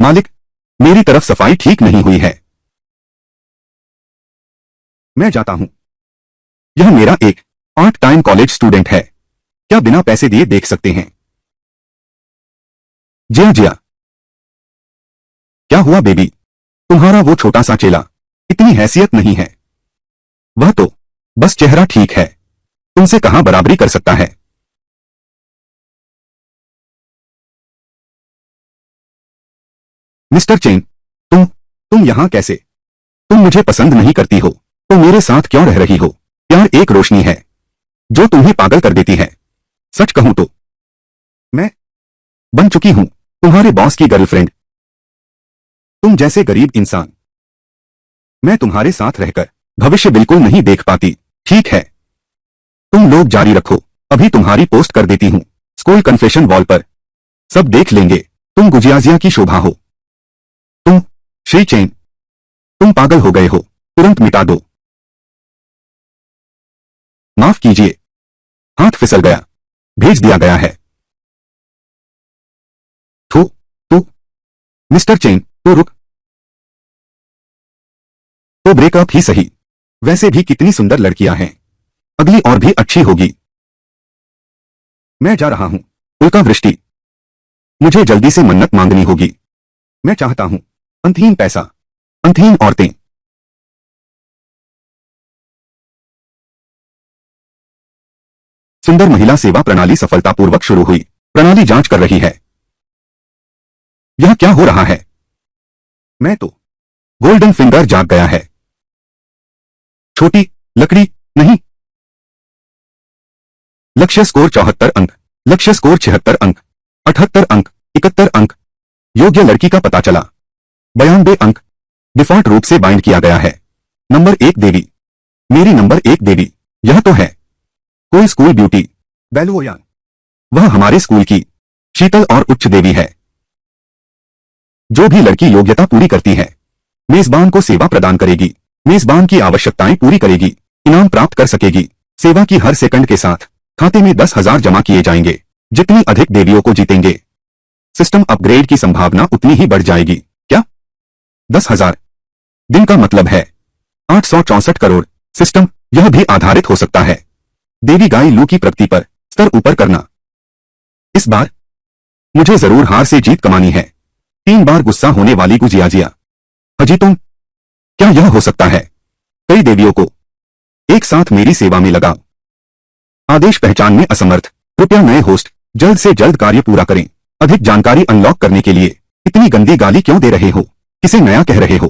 मालिक, मेरी तरफ सफाई ठीक नहीं हुई है। मैं जाता हूं। यह मेरा एक पार्ट टाइम कॉलेज स्टूडेंट है। क्या बिना पैसे दिए देख सकते हैं? जिया जिया। क्या हुआ बेबी? तुम्हारा वो छोटा सा चेला, इतनी हैसियत नहीं है। वह तो बस चेहरा ठीक है, तुमसे कहां बराबरी कर सकता है। मिस्टर चेन, तुम यहां कैसे? तुम मुझे पसंद नहीं करती हो तो मेरे साथ क्यों रह रही हो? प्यार एक रोशनी है जो तुम्हें पागल कर देती है। सच कहूं तो मैं बन चुकी हूं तुम्हारे बॉस की गर्लफ्रेंड। तुम जैसे गरीब इंसान मैं तुम्हारे साथ रहकर भविष्य बिल्कुल नहीं देख पाती। ठीक है, तुम लोग जारी रखो, अभी तुम्हारी पोस्ट कर देती हूं स्कूल कन्फेशन वॉल पर। सब देख लेंगे तुम गुजियाजिया की शोभा हो। तुम श्री चेन, तुम पागल हो गए हो, तुरंत मिटा दो। माफ कीजिए, हाथ फिसल गया, भेज दिया गया है। थू तू मिस्टर चेन, तो रुक, तो ब्रेकअप ही सही। वैसे भी कितनी सुंदर लड़कियां हैं, अगली और भी अच्छी होगी। मैं जा रहा हूं। उल्का वृष्टि, मुझे जल्दी से मन्नत मांगनी होगी। मैं चाहता हूं अंतहीन पैसा, अंतहीन औरतें। सुंदर महिला सेवा प्रणाली सफलतापूर्वक शुरू हुई। प्रणाली जांच कर रही है। यह क्या हो रहा है? मैं तो गोल्डन फिंगर जाग गया है। छोटी लकड़ी नहीं। लक्ष्य स्कोर 74 अंक, लक्ष्य स्कोर 76 अंक, 78 अंक, 71 अंक। योग्य लड़की का पता चला 92 अंक। डिफॉल्ट रूप से बाइंड किया गया है। नंबर 1 देवी, मेरी नंबर 1 देवी। यह तो है कोई स्कूल ब्यूटी बैलुओयान। वह हमारे स्कूल की शीतल और उच्च देवी है। जो भी लड़की योग्यता पूरी करती है मेजबान को सेवा प्रदान करेगी, मेजबान की आवश्यकताएं पूरी करेगी, इनाम प्राप्त कर सकेगी। सेवा की हर सेकंड के साथ खाते में 10,000 जमा किए जाएंगे। जितनी अधिक देवियों को जीतेंगे सिस्टम अपग्रेड की संभावना उतनी ही बढ़ जाएगी। क्या 10,000 दिन का मतलब है 864 करोड़। सिस्टम यह भी आधारित हो सकता है देवी गाय लू की प्रगति पर स्तर ऊपर करना। इस बार मुझे जरूर हार से जीत कमानी है। 3 बार गुस्सा होने वाली गुजियाजिया। अजी तुम, क्या यह हो सकता है? कई देवियों को एक साथ मेरी सेवा में लगाओ। आदेश पहचानने असमर्थ, कृपया नए होस्ट जल्द से जल्द कार्य पूरा करें। अधिक जानकारी अनलॉक करने के लिए इतनी गंदी गाली क्यों दे रहे हो? किसे नया कह रहे हो?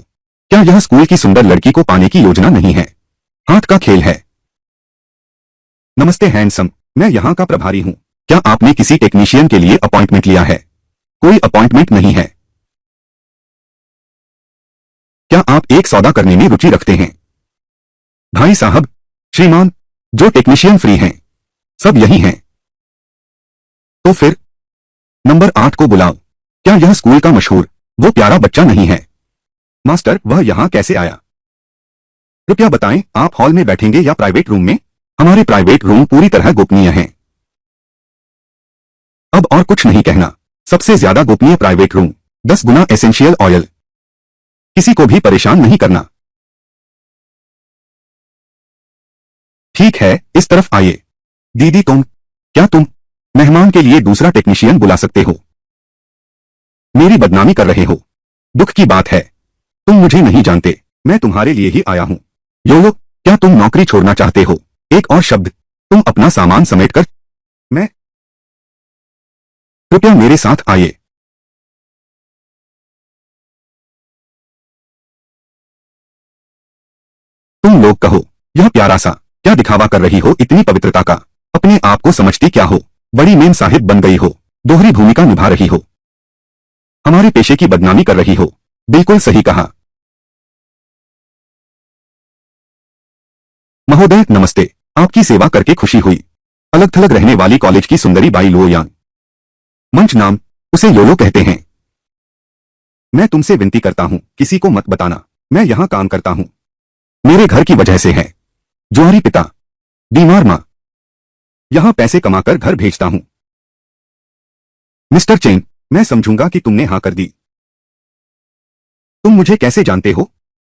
क्या यह स्कूल की सुंदर लड़की को पाने की योजना नहीं है? हाथ का खेल है। नमस्ते हैंडसम, मैं यहां का प्रभारी हूं। क्या आपने किसी टेक्नीशियन के लिए अपॉइंटमेंट लिया है? कोई अपॉइंटमेंट नहीं है। क्या आप एक सौदा करने में रुचि रखते हैं? भाई साहब, श्रीमान, जो टेक्नीशियन फ्री हैं सब यही हैं। तो फिर नंबर 8 को बुलाओ। क्या यह स्कूल का मशहूर वो प्यारा बच्चा नहीं है? मास्टर, वह यहां कैसे आया? कृपया बताएं, आप हॉल में बैठेंगे या प्राइवेट रूम में? हमारे प्राइवेट रूम पूरी तरह गोपनीय हैं। अब और कुछ नहीं कहना। सबसे ज्यादा गोपनीय प्राइवेट रूम, 10 गुना एसेंशियल ऑयल। किसी को भी परेशान नहीं करना। ठीक है, इस तरफ आइए। दीदी क्या तुम मेहमान के लिए दूसरा टेक्नीशियन बुला सकते हो? मेरी बदनामी कर रहे हो। दुख की बात है, तुम मुझे नहीं जानते। मैं तुम्हारे लिए ही आया हूं। योलो, क्या तुम नौकरी छोड़ना चाहते हो? एक और शब्द, तुम अपना सामान समेटकर मैं कृपया मेरे साथ आइए। तुम लोग कहो, यह प्यारा सा क्या दिखावा कर रही हो? इतनी पवित्रता का अपने आप को समझती क्या हो? बड़ी मेम साहिब बन गई हो, दोहरी भूमिका निभा रही हो, हमारे पेशे की बदनामी कर रही हो। बिल्कुल सही कहा। महोदय नमस्ते, आपकी सेवा करके खुशी हुई। अलग थलग रहने वाली कॉलेज की सुंदरी बाई लुओयान। मंच नाम, उसे योलो कहते हैं। मैं तुमसे विनती करता हूं, किसी को मत बताना मैं यहां काम करता हूं। मेरे घर की वजह से है। जुआरी पिता, बीमार मां, यहां पैसे कमाकर घर भेजता हूं। मिस्टर चेन, मैं समझूंगा कि तुमने हां कर दी। तुम मुझे कैसे जानते हो?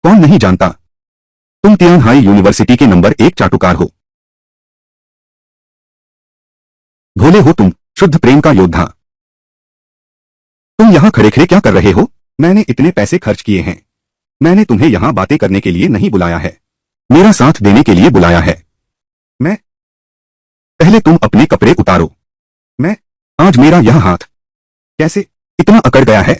कौन नहीं जानता? तुम तियानहाई यूनिवर्सिटी के नंबर 1 चाटुकार हो। भोले हो तुम, शुद्ध प्रेम का योद्धा। तुम यहां खड़े खड़े क्या कर रहे हो? मैंने इतने पैसे खर्च किए हैं। मैंने तुम्हें यहां बातें करने के लिए नहीं बुलाया है, मेरा साथ देने के लिए बुलाया है। मैं पहले तुम अपने कपड़े उतारो। मैं आज मेरा यह हाथ कैसे इतना अकड़ गया है?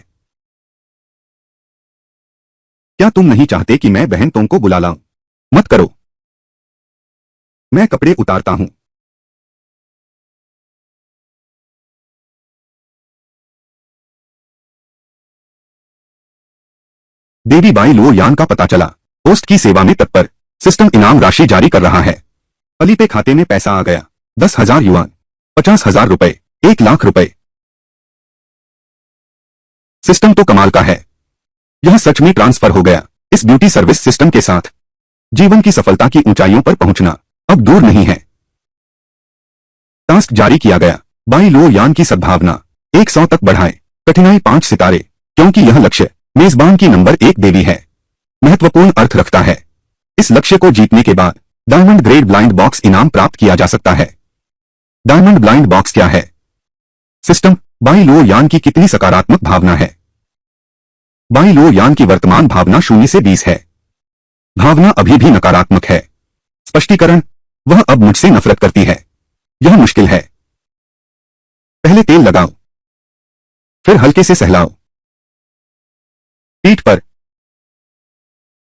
क्या तुम नहीं चाहते कि मैं बहन तुमको बुला लाऊं? मत करो। मैं कपड़े उतारता हूं। देवी बाई लुओयान का पता चला, पोस्ट की सेवा में तत्पर, सिस्टम इनाम राशि जारी कर रहा है। अली पे खाते में पैसा आ गया, 10,000 युआन, 50,000 रुपए, 1,00,000 रुपए। सिस्टम तो कमाल का है। यह सच में ट्रांसफर हो गया। इस ब्यूटी सर्विस सिस्टम के साथ जीवन की सफलता की ऊंचाइयों पर पहुंचना अब दूर नहीं है। टास्क जारी किया गया, बाई लुओयान की सद्भावना 100 तक बढ़ाएं, कठिनाई 5 सितारे, क्योंकि यह लक्ष्य मेजबान की नंबर 1 देवी है, महत्वपूर्ण अर्थ रखता है। इस लक्ष्य को जीतने के बाद डायमंड ग्रेड ब्लाइंड बॉक्स इनाम प्राप्त किया जा सकता है। डायमंड ब्लाइंड बॉक्स क्या है? सिस्टम बाई लुओयान की कितनी सकारात्मक भावना है। बाई लुओयान की वर्तमान भावना 0 से 20 है। भावना अभी भी नकारात्मक है। स्पष्टीकरण, वह अब मुझसे नफरत करती है। यह मुश्किल है। पहले तेल लगाओ, फिर हल्के से सहलाओ, पीठ पर,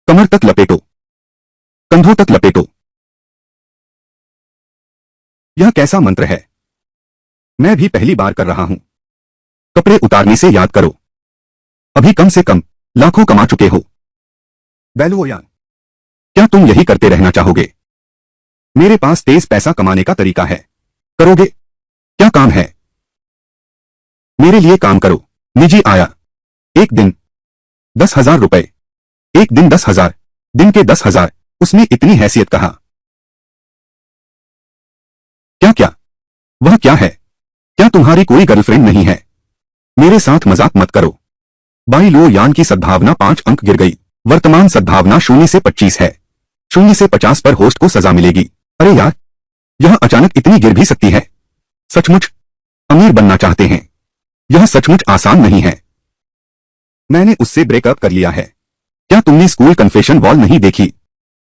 कमर तक लपेटो, कंधों तक लपेटो। यह कैसा मंत्र है? मैं भी पहली बार कर रहा हूं। कपड़े उतारने से याद करो, अभी कम से कम लाखों कमा चुके हो। बैलुओयान, क्या तुम यही करते रहना चाहोगे? मेरे पास तेज पैसा कमाने का तरीका है। करोगे? क्या काम है? मेरे लिए काम करो। निजी आया, एक दिन 10,000 रुपए, एक दिन 10,000, दिन के 10,000। उसने इतनी हैसियत कहा। क्या क्या? वह क्या है? क्या तुम्हारी कोई गर्लफ्रेंड नहीं है? मेरे साथ मजाक मत करो। बाई लुओयान की सद्भावना 5 अंक गिर गई। वर्तमान सद्भावना 0 से 25 है। 0 से 50 पर होस्ट को सजा मिलेगी। अरे यार, यह अचानक इतनी गिर भी सकती है। सचमुच अमीर बनना चाहते हैं? यह सचमुच आसान नहीं है। मैंने उससे ब्रेकअप कर लिया है। क्या तुमने स्कूल कन्फेशन वॉल नहीं देखी?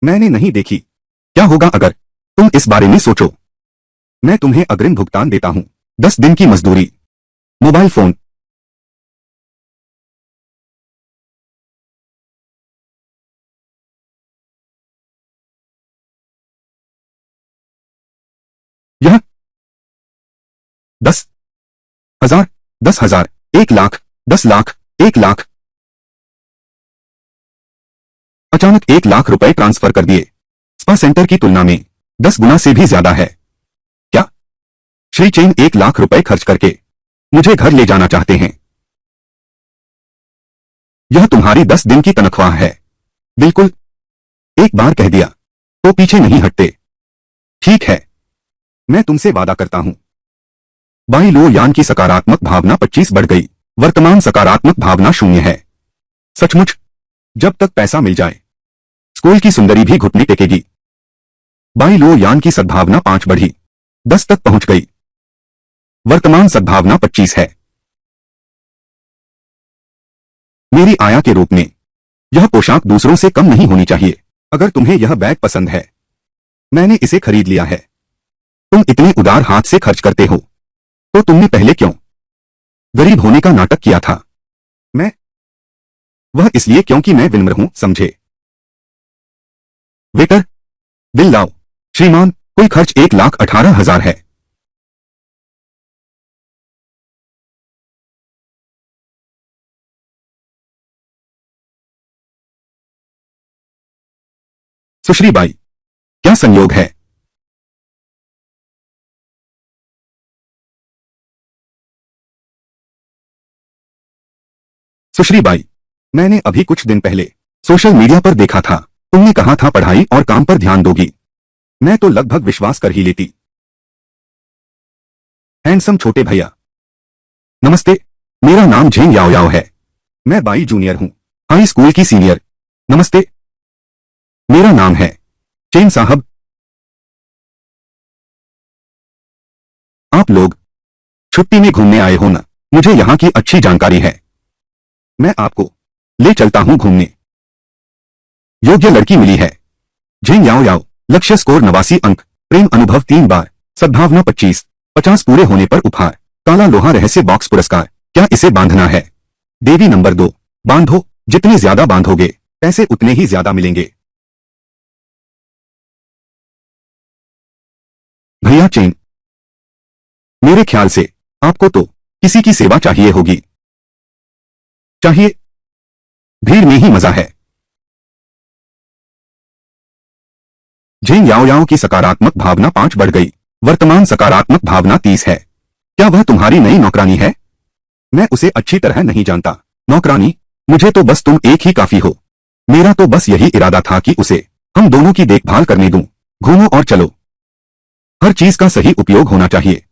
मैंने नहीं देखी। क्या होगा अगर तुम इस बारे में सोचो? मैं तुम्हें अग्रिम भुगतान देता हूं, 10 दिन की मजदूरी। Mobile phone. यह 10,000, 10,000, 1,00,000, 10,00,000, 1,00,000। अचानक 1,00,000 रुपए ट्रांसफर कर दिए। स्पा सेंटर की तुलना में 10 गुना से भी ज्यादा है। क्या श्री चेन 1,00,000 रुपए खर्च करके मुझे घर ले जाना चाहते हैं? यह तुम्हारी 10 दिन की तनख्वाह है। बिल्कुल, एक बार कह दिया तो पीछे नहीं हटते। ठीक है, मैं तुमसे वादा करता हूं। बाई लुओयान की सकारात्मक भावना 25 बढ़ गई। वर्तमान सकारात्मक भावना 0 है। सचमुच, जब तक पैसा मिल जाए स्कूल की सुंदरी भी घुटने टेकेगी। बाई लुओयान की सद्भावना 5 बढ़ी, 10 तक पहुंच गई। वर्तमान सद्भावना 25 है। मेरी आया के रूप में यह पोशाक दूसरों से कम नहीं होनी चाहिए। अगर तुम्हें यह बैग पसंद है, मैंने इसे खरीद लिया है। तुम इतने उदार हाथ से खर्च करते हो, तो तुमने पहले क्यों गरीब होने का नाटक किया था? मैं वह इसलिए क्योंकि मैं विनम्र हूं, समझे? वेटर, बिल लाओ। श्रीमान, कुल खर्च 1,18,000 है। सुश्री बाई, क्या संयोग है? सुश्री बाई, मैंने अभी कुछ दिन पहले सोशल मीडिया पर देखा था। तुमने कहा था पढ़ाई और काम पर ध्यान दोगी। मैं तो लगभग विश्वास कर ही लेती। हैंडसम छोटे भैया, नमस्ते। मेरा नाम झेंग याओ याओ है। मैं बाई जूनियर हूं। हाई स्कूल की सीनियर। नमस्ते, मेरा नाम है चेन साहब। आप लोग छुट्टी में घूमने आए हो ना? मुझे यहाँ की अच्छी जानकारी है, मैं आपको ले चलता हूँ घूमने। योग्य लड़की मिली है। झेंग याओ याओ। लक्ष्य स्कोर 89 अंक। प्रेम अनुभव 3 बार। सद्भावना 25। 50 पूरे होने पर उपहार। काला लोहा रहस्य बॉक्स पुरस्कार। क्या इसे बांधना है? देवी नंबर 2। बांधो, जितने ज्यादा बांधोगे पैसे उतने ही ज्यादा मिलेंगे। भैया चेन, मेरे ख्याल से आपको तो किसी की सेवा चाहिए होगी। चाहिए, भीड़ में ही मजा है। झेंग याओ याओ की सकारात्मक भावना 5 बढ़ गई। वर्तमान सकारात्मक भावना 30 है। क्या वह तुम्हारी नई नौकरानी है? मैं उसे अच्छी तरह नहीं जानता। नौकरानी, मुझे तो बस तुम एक ही काफी हो। मेरा तो बस यही इरादा था कि उसे हम दोनों की देखभाल करने दूं। घूमो और चलो। हर चीज का सही उपयोग होना चाहिए।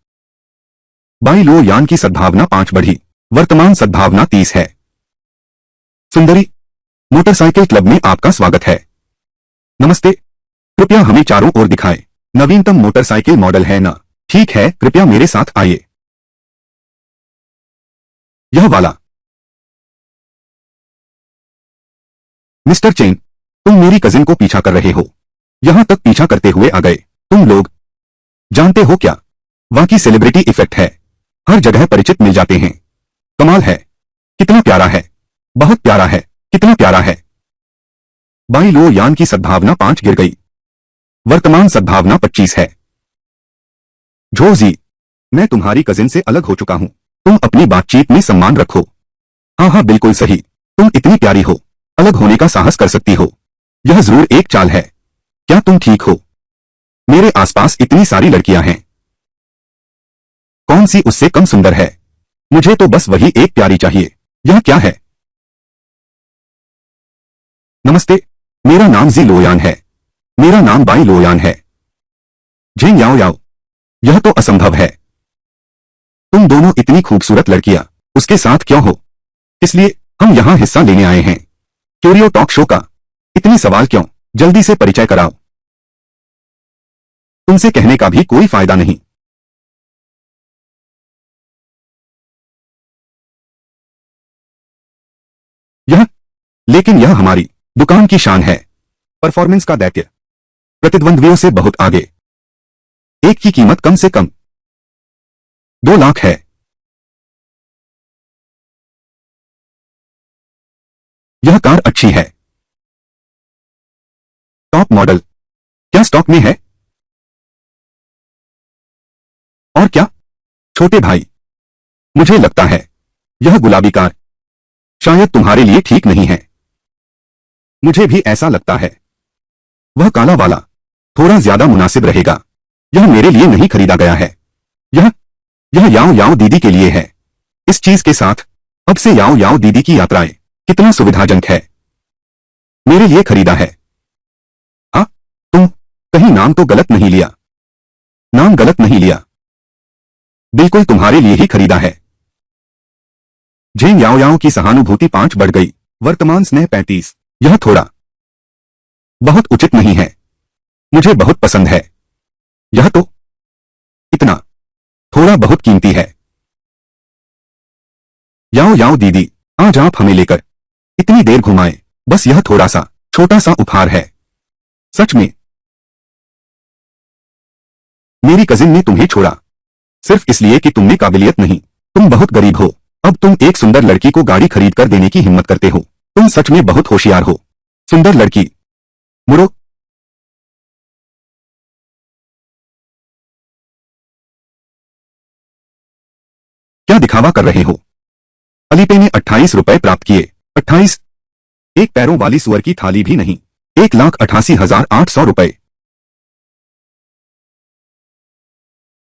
बाई लो यान की सद्भावना 5 बढ़ी। वर्तमान सद्भावना 30 है। सुंदरी, मोटरसाइकिल क्लब में आपका स्वागत है। नमस्ते, कृपया हमें चारों ओर दिखाएं। नवीनतम मोटरसाइकिल मॉडल है ना? ठीक है, कृपया मेरे साथ आइए। यह वाला। मिस्टर चेन, तुम मेरी कजिन को पीछा कर रहे हो। यहां तक पीछा करते हुए आ गए। तुम लोग जानते हो क्या? वाकई सेलिब्रिटी इफेक्ट है। हर जगह परिचित मिल जाते हैं। कमाल है। कितना प्यारा है। बहुत प्यारा है। कितना प्यारा है। बाई लो यान की सद्भावना 5 गिर गई। वर्तमान सद्भावना 25 है। झोजी, मैं तुम्हारी कजिन से अलग हो चुका हूं। तुम अपनी बातचीत में सम्मान रखो। हाँ हाँ, बिल्कुल सही। तुम इतनी प्यारी हो, अलग होने का साहस कर सकती हो। यह जरूर एक चाल है। क्या तुम ठीक हो? मेरे आसपास इतनी सारी लड़कियां हैं, कौन सी उससे कम सुंदर है? मुझे तो बस वही एक प्यारी चाहिए। यह क्या है? नमस्ते, मेरा नाम जी लोयान है। मेरा नाम बाई लोयान है। झेंग याओ याओ, यह तो असंभव है। तुम दोनों इतनी खूबसूरत लड़कियां उसके साथ क्यों हो? इसलिए हम यहां हिस्सा लेने आए हैं। क्यूरियो टॉक शो का। इतनी सवाल क्यों? जल्दी से परिचय कराओ। तुमसे कहने का भी कोई फायदा नहीं। यह, लेकिन यह हमारी दुकान की शान है। परफॉर्मेंस का दैत्य, प्रतिद्वंद्वियों से बहुत आगे। एक की कीमत कम से कम 2 लाख है। यह कार अच्छी है। Top model. क्या स्टॉक में है? और क्या? छोटे भाई, मुझे लगता है यह गुलाबी कार शायद तुम्हारे लिए ठीक नहीं है। मुझे भी ऐसा लगता है। वह काला वाला थोड़ा ज्यादा मुनासिब रहेगा। यह मेरे लिए नहीं खरीदा गया है। यह यह याओ याओ दीदी के लिए है। इस चीज के साथ अब से याओ याओ दीदी की यात्राएं कितना सुविधाजनक है। मेरे लिए खरीदा है। हाँ, तुम कहीं नाम तो गलत नहीं लिया? नाम गलत नहीं लिया, बिल्कुल तुम्हारे लिए ही खरीदा है। झेंग याओ याओ की सहानुभूति 5 बढ़ गई। वर्तमान स्नेह 35। यह थोड़ा बहुत उचित नहीं है। मुझे बहुत पसंद है। यह तो इतना थोड़ा बहुत कीमती है। याओ याओ दीदी, आज आप हमें लेकर इतनी देर घुमाएं। बस यह थोड़ा सा छोटा सा उपहार है। सच में मेरी कजिन ने तुम्हें छोड़ा सिर्फ इसलिए कि तुमने काबिलियत नहीं। तुम बहुत गरीब हो, अब तुम एक सुंदर लड़की को गाड़ी खरीद कर देने की हिम्मत करते हो। तुम सच में बहुत होशियार हो। सुंदर लड़की, मुड़ो। क्या दिखावा कर रहे हो? अलीपे ने 28 रुपए प्राप्त किए। 28? एक पैरों वाली सुअर की थाली भी नहीं। 1,88,800 रुपए।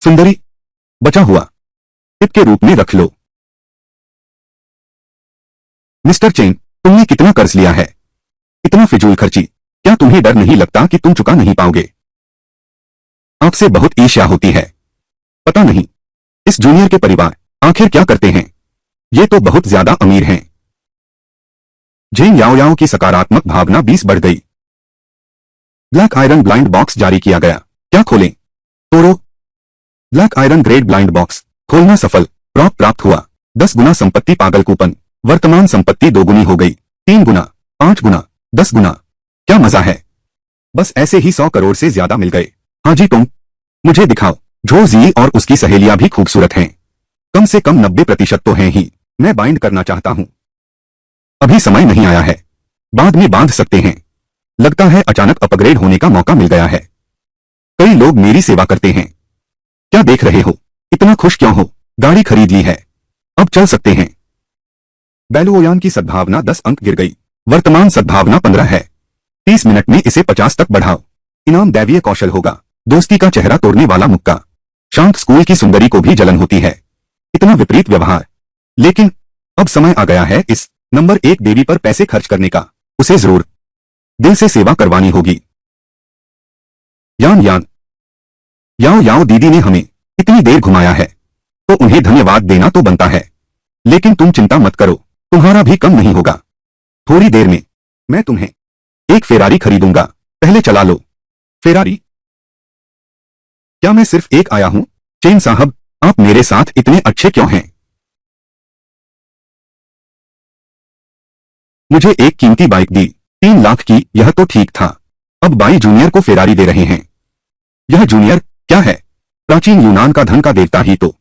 सुंदरी, बचा हुआ टिप के रूप में रख लो। मिस्टर चेन, तुमने कितना कर्ज लिया है? इतना फिजूल खर्ची। क्या तुम्हें डर नहीं लगता कि तुम चुका नहीं पाओगे? आपसे बहुत ईर्ष्या होती है। पता नहीं इस जूनियर के परिवार आखिर क्या करते हैं। ये तो बहुत ज्यादा अमीर हैं। झेंग याओ याओ की सकारात्मक भावना 20 बढ़ गई। ब्लैक आयरन ब्लाइंड बॉक्स जारी किया गया, क्या खोलें? तोड़ो। Black iron grade blind box खोलना सफल, प्रॉप प्राप्त हुआ। 10 गुना संपत्ति पागल कूपन, वर्तमान संपत्ति 2 गुनी हो गई, 3 गुना, 5 गुना, 10 गुना। क्या मजा है। बस ऐसे ही 100 करोड़ से ज्यादा मिल गए। हाँ जी तुम, मुझे दिखाओ। झो जी और उसकी सहेलियां भी खूबसूरत हैं, कम से कम 90% तो हैं ही। मैं बाइंड करना चाहता हूं, अभी समय नहीं आया है, बाद में बांध सकते हैं। लगता है अचानक अपग्रेड होने का मौका मिल गया है। कई लोग मेरी सेवा करते हैं। क्या देख रहे हो, इतना खुश क्यों हो? गाड़ी खरीद ली है, अब चल सकते हैं। बैलुओयान की सद्भावना 10 अंक गिर गई, वर्तमान सद्भावना 15 है। 30 मिनट में इसे 50 तक बढ़ाओ। इनाम दैवीय कौशल होगा, दोस्ती का चेहरा तोड़ने वाला मुक्का। शांत स्कूल की सुंदरी को भी जलन होती है, इतना विपरीत व्यवहार। लेकिन अब समय आ गया है इस नंबर 1 देवी पर पैसे खर्च करने का। उसे जरूर दिल से सेवा करवानी होगी। यान यान याओ याओ दीदी ने हमें इतनी देर घुमाया है, तो उन्हें धन्यवाद देना तो बनता है। लेकिन तुम चिंता मत करो, तुम्हारा भी कम नहीं होगा। थोड़ी देर में मैं तुम्हें एक फेरारी खरीदूंगा, पहले चला लो। फेरारी? क्या मैं सिर्फ एक आया हूं? चेन साहब, आप मेरे साथ इतने अच्छे क्यों हैं? मुझे एक कीमती बाइक दी, 3 लाख की, यह तो ठीक था। अब बाई जूनियर को फेरारी दे रहे हैं। यह जूनियर क्या है? प्राचीन यूनान का धन का देवता ही तो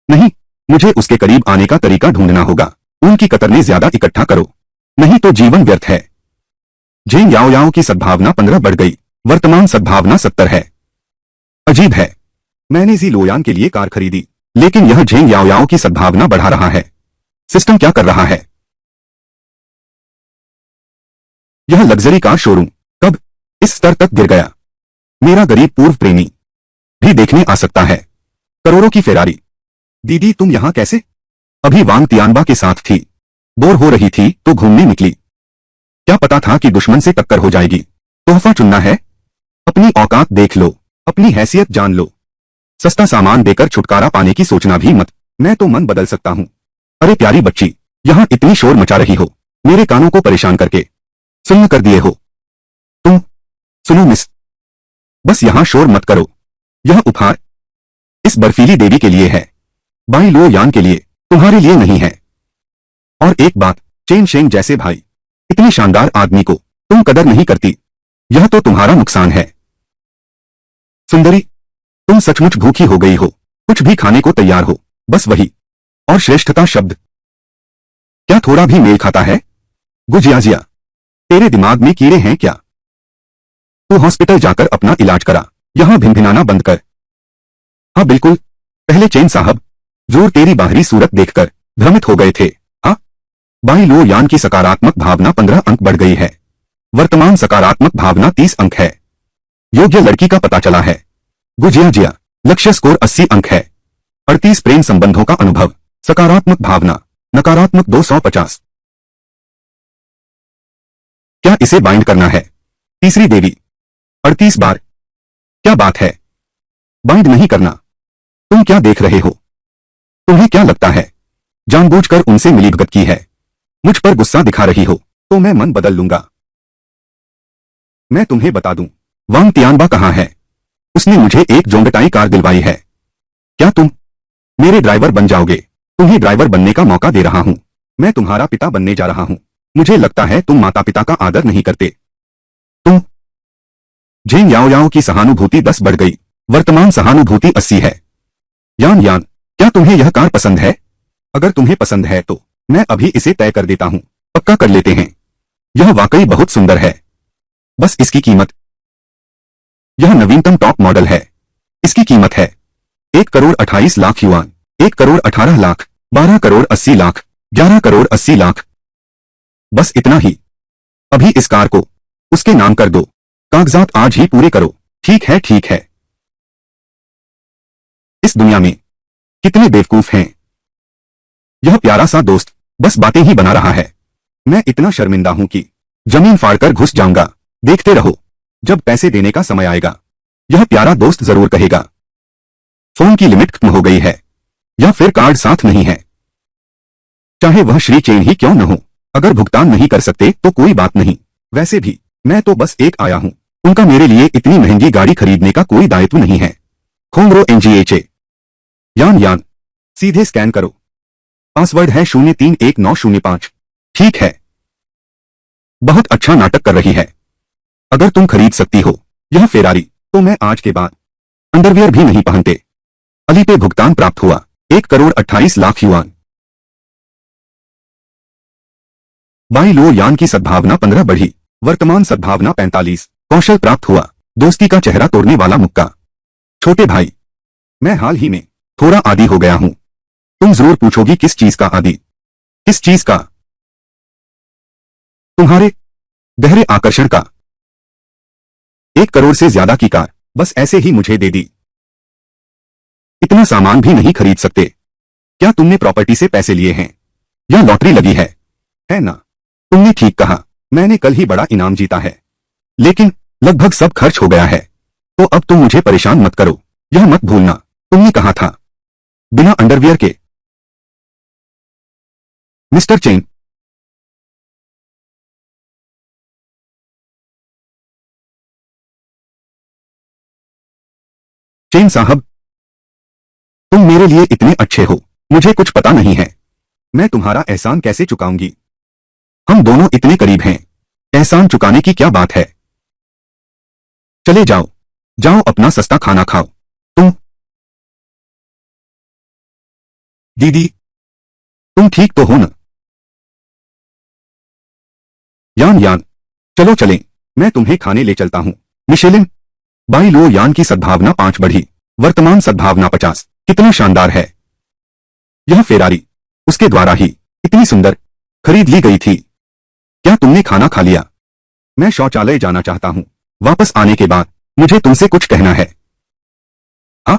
नहीं? मुझे उसके करीब आने का तरीका ढूंढना होगा। उनकी कतरने ज्यादा इकट्ठा करो, नहीं तो जीवन व्यर्थ है। झेंग याओ याओ की सद्भावना 15 बढ़ गई, वर्तमान सद्भावना 70 है। अजीब है, मैंने जी लोयान के लिए कार खरीदी, लेकिन यह झेंग याओ याओ की सद्भावना बढ़ा रहा है। सिस्टम क्या कर रहा है? यह लग्जरी कार शोरूम कब इस स्तर तक गिर गया? मेरा गरीब पूर्व प्रेमी भी देखने आ सकता है। करोड़ों की फेरारी। दीदी तुम यहां कैसे? अभी वांग तियानबा के साथ थी, बोर हो रही थी तो घूमने निकली। क्या पता था कि दुश्मन से टक्कर हो जाएगी। तोहफा चुनना है? अपनी औकात देख लो, अपनी हैसियत जान लो। सस्ता सामान देकर छुटकारा पाने की सोचना भी मत। मैं तो मन बदल सकता हूं। अरे प्यारी बच्ची, यहां इतनी शोर मचा रही हो, मेरे कानों को परेशान करके सुन्न कर दिए हो तुम। सुनो मिस, बस यहां शोर मत करो। यह उपहार इस बर्फीली देवी के लिए है, बाई लो यान के लिए, तुम्हारे लिए नहीं है। और एक बात, चेन शेंग जैसे भाई, इतने शानदार आदमी को तुम कदर नहीं करती, यह तो तुम्हारा नुकसान है। सुंदरी, तुम सचमुच भूखी हो गई हो, कुछ भी खाने को तैयार हो, बस वही। और श्रेष्ठता शब्द क्या थोड़ा भी मेल खाता है? गुजियाजिया, तेरे दिमाग में कीड़े हैं क्या? तू हॉस्पिटल जाकर अपना इलाज करा, यहां भिनभिनाना बंद कर। हाँ बिल्कुल, पहले चेन साहब जोर तेरी बाहरी सूरत देखकर भ्रमित हो गए थे। हाँ, बाई लो यान की सकारात्मक भावना 15 अंक बढ़ गई है, वर्तमान सकारात्मक भावना 30 अंक है। योग्य लड़की का पता चला है। गुजियाजिया, लक्ष्य स्कोर 80 अंक है। 38 प्रेम संबंधों का अनुभव, सकारात्मक भावना, नकारात्मक 250। क्या इसे बाइंड करना है? तीसरी देवी 38 बार। क्या बात है, बाइंड नहीं करना? तुम क्या देख रहे हो? तुम्हें क्या लगता है जानबूझकर उनसे मिलीभगत की है? मुझ पर गुस्सा दिखा रही हो तो मैं मन बदल लूंगा। मैं तुम्हें बता दूं, वांग तियानबा कहां है? उसने मुझे एक जोंगटाई कार दिलवाई है। क्या तुम मेरे ड्राइवर बन जाओगे? तुम्हें ड्राइवर बनने का मौका दे रहा हूं। मैं तुम्हारा पिता बनने जा रहा हूं। मुझे लगता है तुम माता पिता का आदर नहीं करते। तुम झेंग याओ याओ की सहानुभूति 10 बढ़ गई, वर्तमान सहानुभूति 80 है। यान यान, क्या तुम्हें यह कार पसंद है? अगर तुम्हें पसंद है तो मैं अभी इसे तय कर देता हूं। पक्का कर लेते हैं। यह वाकई बहुत सुंदर है। बस इसकी कीमत? यह नवीनतम टॉप मॉडल है। इसकी कीमत है 1 करोड़ 28 लाख युआन, 1 करोड़ 18 लाख, 12 करोड़ 80 लाख, 11 करोड़ 80 लाख। बस इतना ही। अभी इस कार को उसके नाम कर दो। कागजात आज ही पूरे करो। ठीक है ठीक है। इस दुनिया में कितने बेवकूफ हैं। यह प्यारा सा दोस्त बस बातें ही बना रहा है। मैं इतना शर्मिंदा हूं कि जमीन फाड़कर घुस जाऊंगा। देखते रहो, जब पैसे देने का समय आएगा यह प्यारा दोस्त जरूर कहेगा फोन की लिमिट खत्म हो गई है, या फिर कार्ड साथ नहीं है। चाहे वह श्री चेन ही क्यों न हो, अगर भुगतान नहीं कर सकते तो कोई बात नहीं, वैसे भी मैं तो बस एक आया हूं, उनका मेरे लिए इतनी महंगी गाड़ी खरीदने का कोई दायित्व नहीं है। खोंगरो एनजीएचए। यान यान, सीधे स्कैन करो। पासवर्ड है 031905। ठीक है। बहुत अच्छा नाटक कर रही है। अगर तुम खरीद सकती हो यह फेरारी तो मैं आज के बाद अंडरवियर भी नहीं पहनते। अली पे भुगतान प्राप्त हुआ 1,28,00,000 युआन। बाई लो यान की सद्भावना 15 बढ़ी, वर्तमान सद्भावना 45। कौशल प्राप्त हुआ, दोस्ती का चेहरा तोड़ने वाला मुक्का। छोटे भाई, मैं हाल ही में थोड़ा आदी हो गया हूं। तुम जरूर पूछोगी किस चीज का आदी? किस चीज का? तुम्हारे गहरे आकर्षण का। 1 करोड़ से ज्यादा की कार बस ऐसे ही मुझे दे दी। इतना सामान भी नहीं खरीद सकते। क्या तुमने प्रॉपर्टी से पैसे लिए हैं या लॉटरी लगी है ना? तुमने ठीक कहा, मैंने कल ही बड़ा इनाम जीता है, लेकिन लगभग सब खर्च हो गया है। तो अब तुम मुझे परेशान मत करो। यह मत भूलना तुमने कहा था बिना अंडरवियर के। मिस्टर चेन, चेन साहब, तुम मेरे लिए इतने अच्छे हो, मुझे कुछ पता नहीं है। मैं तुम्हारा एहसान कैसे चुकाऊंगी? हम दोनों इतने करीब हैं, एहसान चुकाने की क्या बात है? चले जाओ, जाओ अपना सस्ता खाना खाओ। तुम दीदी, तुम ठीक तो हो न? यान यान, चलो चलें, मैं तुम्हें खाने ले चलता हूं। मिशेलिन। बाई लो यान की सद्भावना 5 बढ़ी, वर्तमान सद्भावना 50। कितना शानदार है यह फेरारी। उसके द्वारा ही इतनी सुंदर खरीद ली गई थी। क्या तुमने खाना खा लिया? मैं शौचालय जाना चाहता हूं। वापस आने के बाद मुझे तुमसे कुछ कहना है। हाँ?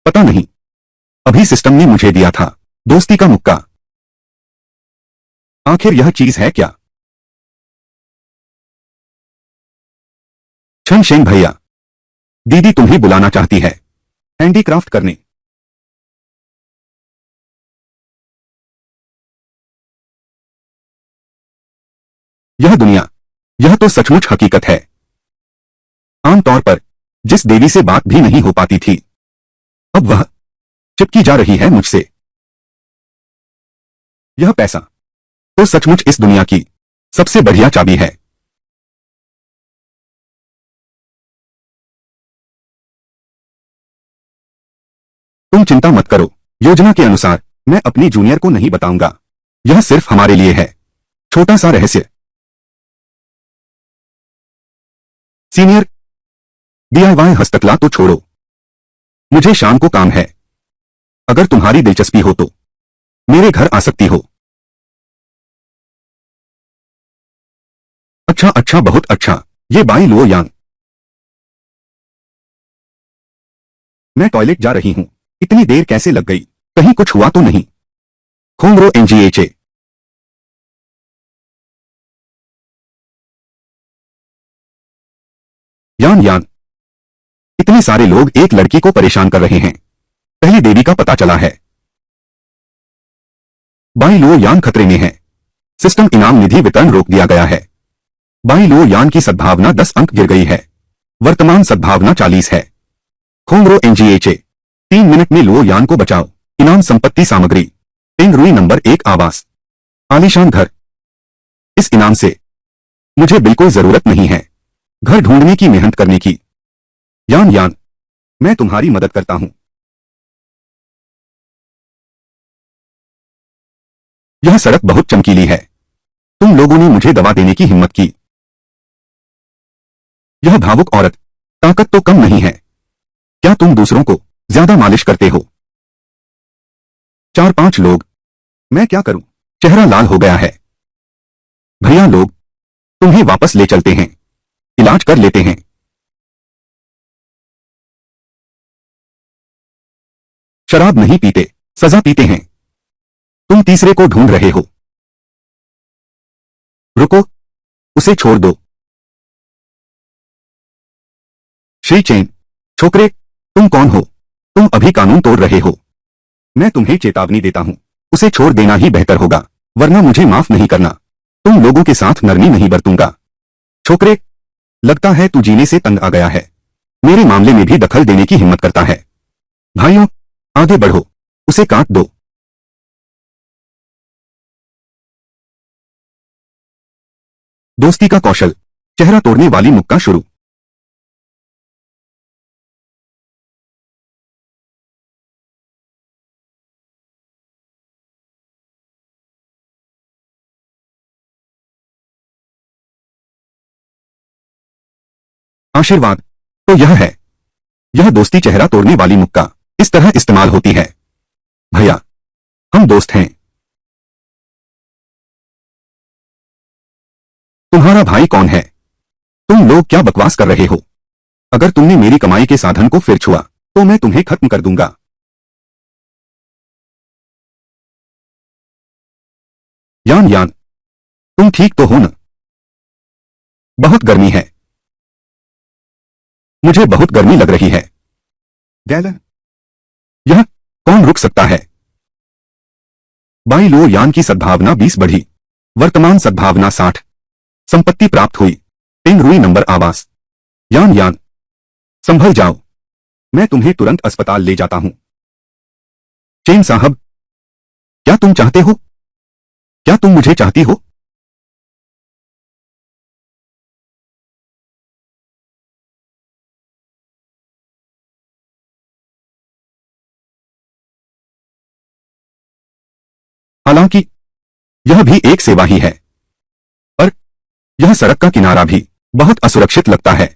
पता नहीं, अभी सिस्टम ने मुझे दिया था दोस्ती का मुक्का। आखिर यह चीज है क्या? शन शेंग भैया, दीदी तुम्हें बुलाना चाहती है हैंडीक्राफ्ट करने। यह दुनिया, यह तो सचमुच हकीकत है। आमतौर पर जिस देवी से बात भी नहीं हो पाती थी, अब वह चिपकी जा रही है मुझसे। यह पैसा तो सचमुच इस दुनिया की सबसे बढ़िया चाबी है। तुम चिंता मत करो, योजना के अनुसार मैं अपनी जूनियर को नहीं बताऊंगा। यह सिर्फ हमारे लिए है, छोटा सा रहस्य। सीनियर, डीआईवाई हस्तकला तो छोड़ो, मुझे शाम को काम है। अगर तुम्हारी दिलचस्पी हो तो मेरे घर आ सकती हो। अच्छा अच्छा, बहुत अच्छा। ये बाई लो यांग, मैं टॉयलेट जा रही हूं। इतनी देर कैसे लग गई? कहीं कुछ हुआ तो नहीं? खोंगरो एनजीएचए। यान यान, इतने सारे लोग एक लड़की को परेशान कर रहे हैं। पहली देवी का पता चला है। बाई लो यान खतरे में है। सिस्टम इनाम निधि वितरण रोक दिया गया है। बाई लो यान की सद्भावना 10 अंक गिर गई है, वर्तमान सद्भावना 40 है। खोंगरो एनजीएचए। 3 मिनट में लो यान को बचाओ। इनाम संपत्ति सामग्री, पेंगरुई नंबर 1 आवास, आलीशान घर। इस इनाम से मुझे बिल्कुल जरूरत नहीं है घर ढूंढने की, मेहनत करने की। यान यान, मैं तुम्हारी मदद करता हूं। यह सड़क बहुत चमकीली है। तुम लोगों ने मुझे दवा देने की हिम्मत की। यह भावुक औरत ताकत तो कम नहीं है। क्या तुम दूसरों को ज्यादा मालिश करते हो? 4-5 लोग, मैं क्या करूं? चेहरा लाल हो गया है। भैया लोग, तुम्हें वापस ले चलते हैं, इलाज कर लेते हैं। शराब नहीं पीते, सजा पीते हैं। तुम तीसरे को ढूंढ रहे हो। रुको, उसे छोड़ दो। श्री चेन, छोकरे, तुम कौन हो? तुम अभी कानून तोड़ रहे हो। मैं तुम्हें चेतावनी देता हूं, उसे छोड़ देना ही बेहतर होगा, वरना मुझे माफ नहीं करना। तुम लोगों के साथ नरमी नहीं बरतूंगा। छोकरे, लगता है तू जीने से तंग आ गया है, मेरे मामले में भी दखल देने की हिम्मत करता है। भाइयों, आगे बढ़ो, उसे काट दो। दोस्ती का कौशल, चेहरा तोड़ने वाली मुक्का शुरू। आशीर्वाद तो यह है, यह दोस्ती चेहरा तोड़ने वाली मुक्का इस तरह इस्तेमाल होती है। भैया, हम दोस्त हैं। तुम्हारा भाई कौन है? तुम लोग क्या बकवास कर रहे हो? अगर तुमने मेरी कमाई के साधन को फिर छुआ तो मैं तुम्हें खत्म कर दूंगा। यान यान, तुम ठीक तो हो न? बहुत गर्मी है। मुझे बहुत गर्मी लग रही है। गैलन, यह कौन रुक सकता है? बाई लो यान की सद्भावना 20 बढ़ी, वर्तमान सद्भावना 60, संपत्ति प्राप्त हुई, पेंगरुई नंबर आवास। यान यान, संभल जाओ, मैं तुम्हें तुरंत अस्पताल ले जाता हूं। चेन साहब, क्या तुम चाहते हो? क्या तुम मुझे चाहती हो? हालांकि यह भी एक सेवा ही है, पर यह सड़क का किनारा भी बहुत असुरक्षित लगता है।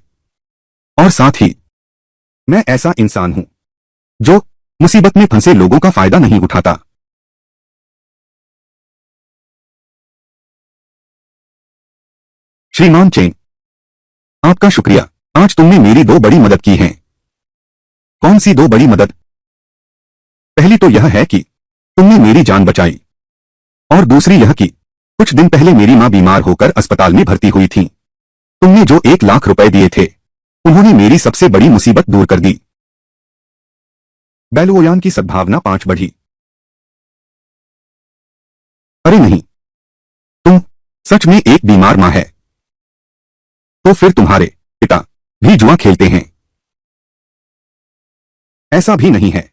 और साथ ही मैं ऐसा इंसान हूं जो मुसीबत में फंसे लोगों का फायदा नहीं उठाता। श्रीमान चेन, आपका शुक्रिया। आज तुमने मेरी दो बड़ी मदद की है। कौन सी दो बड़ी मदद? पहली तो यह है कि तुमने मेरी जान बचाई, और दूसरी यह कि कुछ दिन पहले मेरी मां बीमार होकर अस्पताल में भर्ती हुई थी। तुमने जो 1 लाख रुपए दिए थे, उन्होंने मेरी सबसे बड़ी मुसीबत दूर कर दी। बैलुओयान की सद्भावना 5 बढ़ी। अरे नहीं, तुम सच में एक बीमार मां है? तो फिर तुम्हारे पिता भी जुआ खेलते हैं? ऐसा भी नहीं है,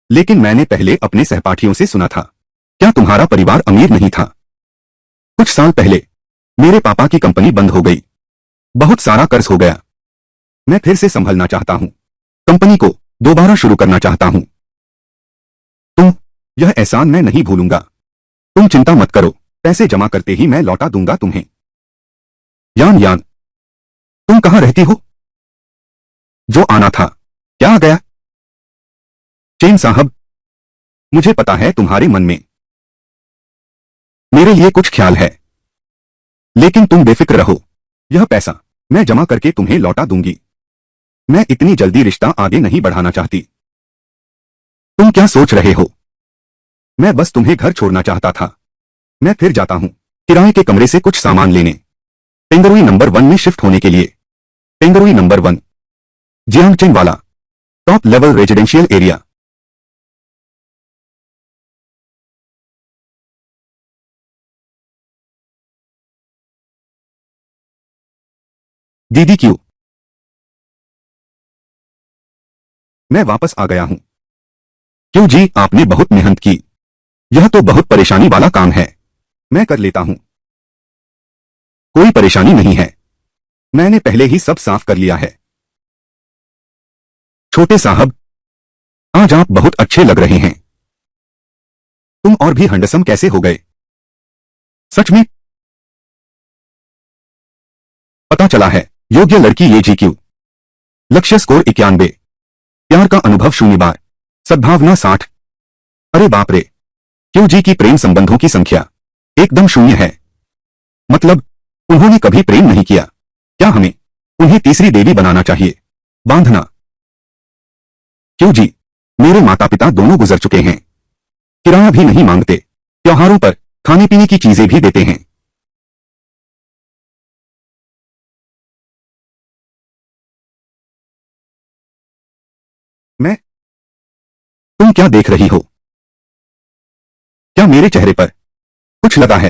लेकिन मैंने पहले अपने सहपाठियों से सुना था। क्या तुम्हारा परिवार अमीर नहीं था? कुछ साल पहले मेरे पापा की कंपनी बंद हो गई, बहुत सारा कर्ज हो गया। मैं फिर से संभलना चाहता हूं, कंपनी को दोबारा शुरू करना चाहता हूं। तुम, यह एहसान मैं नहीं भूलूंगा। तुम चिंता मत करो, पैसे जमा करते ही मैं लौटा दूंगा तुम्हें। यान यान, तुम कहां रहती हो? जो आना था क्या आ गया? चेन साहब, मुझे पता है तुम्हारे मन में मेरे लिए कुछ ख्याल है, लेकिन तुम बेफिक्र रहो, यह पैसा मैं जमा करके तुम्हें लौटा दूंगी। मैं इतनी जल्दी रिश्ता आगे नहीं बढ़ाना चाहती। तुम क्या सोच रहे हो? मैं बस तुम्हें घर छोड़ना चाहता था। मैं फिर जाता हूं किराए के कमरे से कुछ सामान लेने, पेंगरुई नंबर 1 में शिफ्ट होने के लिए। पेंगरुई नंबर 1, जियांगचेन वाला टॉप लेवल रेजिडेंशियल एरिया। दीदी क्यों? मैं वापस आ गया हूं। क्यों जी, आपने बहुत मेहनत की। यह तो बहुत परेशानी वाला काम है। मैं कर लेता हूं, कोई परेशानी नहीं है। मैंने पहले ही सब साफ कर लिया है। छोटे साहब, आज आप बहुत अच्छे लग रहे हैं। तुम और भी हंडसम कैसे हो गए? सच में? पता चला है, योग्य लड़की ये GQ, लक्ष्य स्कोर 91, प्यार का अनुभव 0 बार, सद्भावना 60। अरे बाप रे, क्यों जी की प्रेम संबंधों की संख्या एकदम 0 है। मतलब उन्होंने कभी प्रेम नहीं किया। क्या हमें उन्हें तीसरी देवी बनाना चाहिए? बांधना? क्यों जी, मेरे माता पिता दोनों गुजर चुके हैं, किराया भी नहीं मांगते, त्योहारों पर खाने पीने की चीजें भी देते हैं। मैं तुम क्या देख रही हो? क्या मेरे चेहरे पर कुछ लगा है?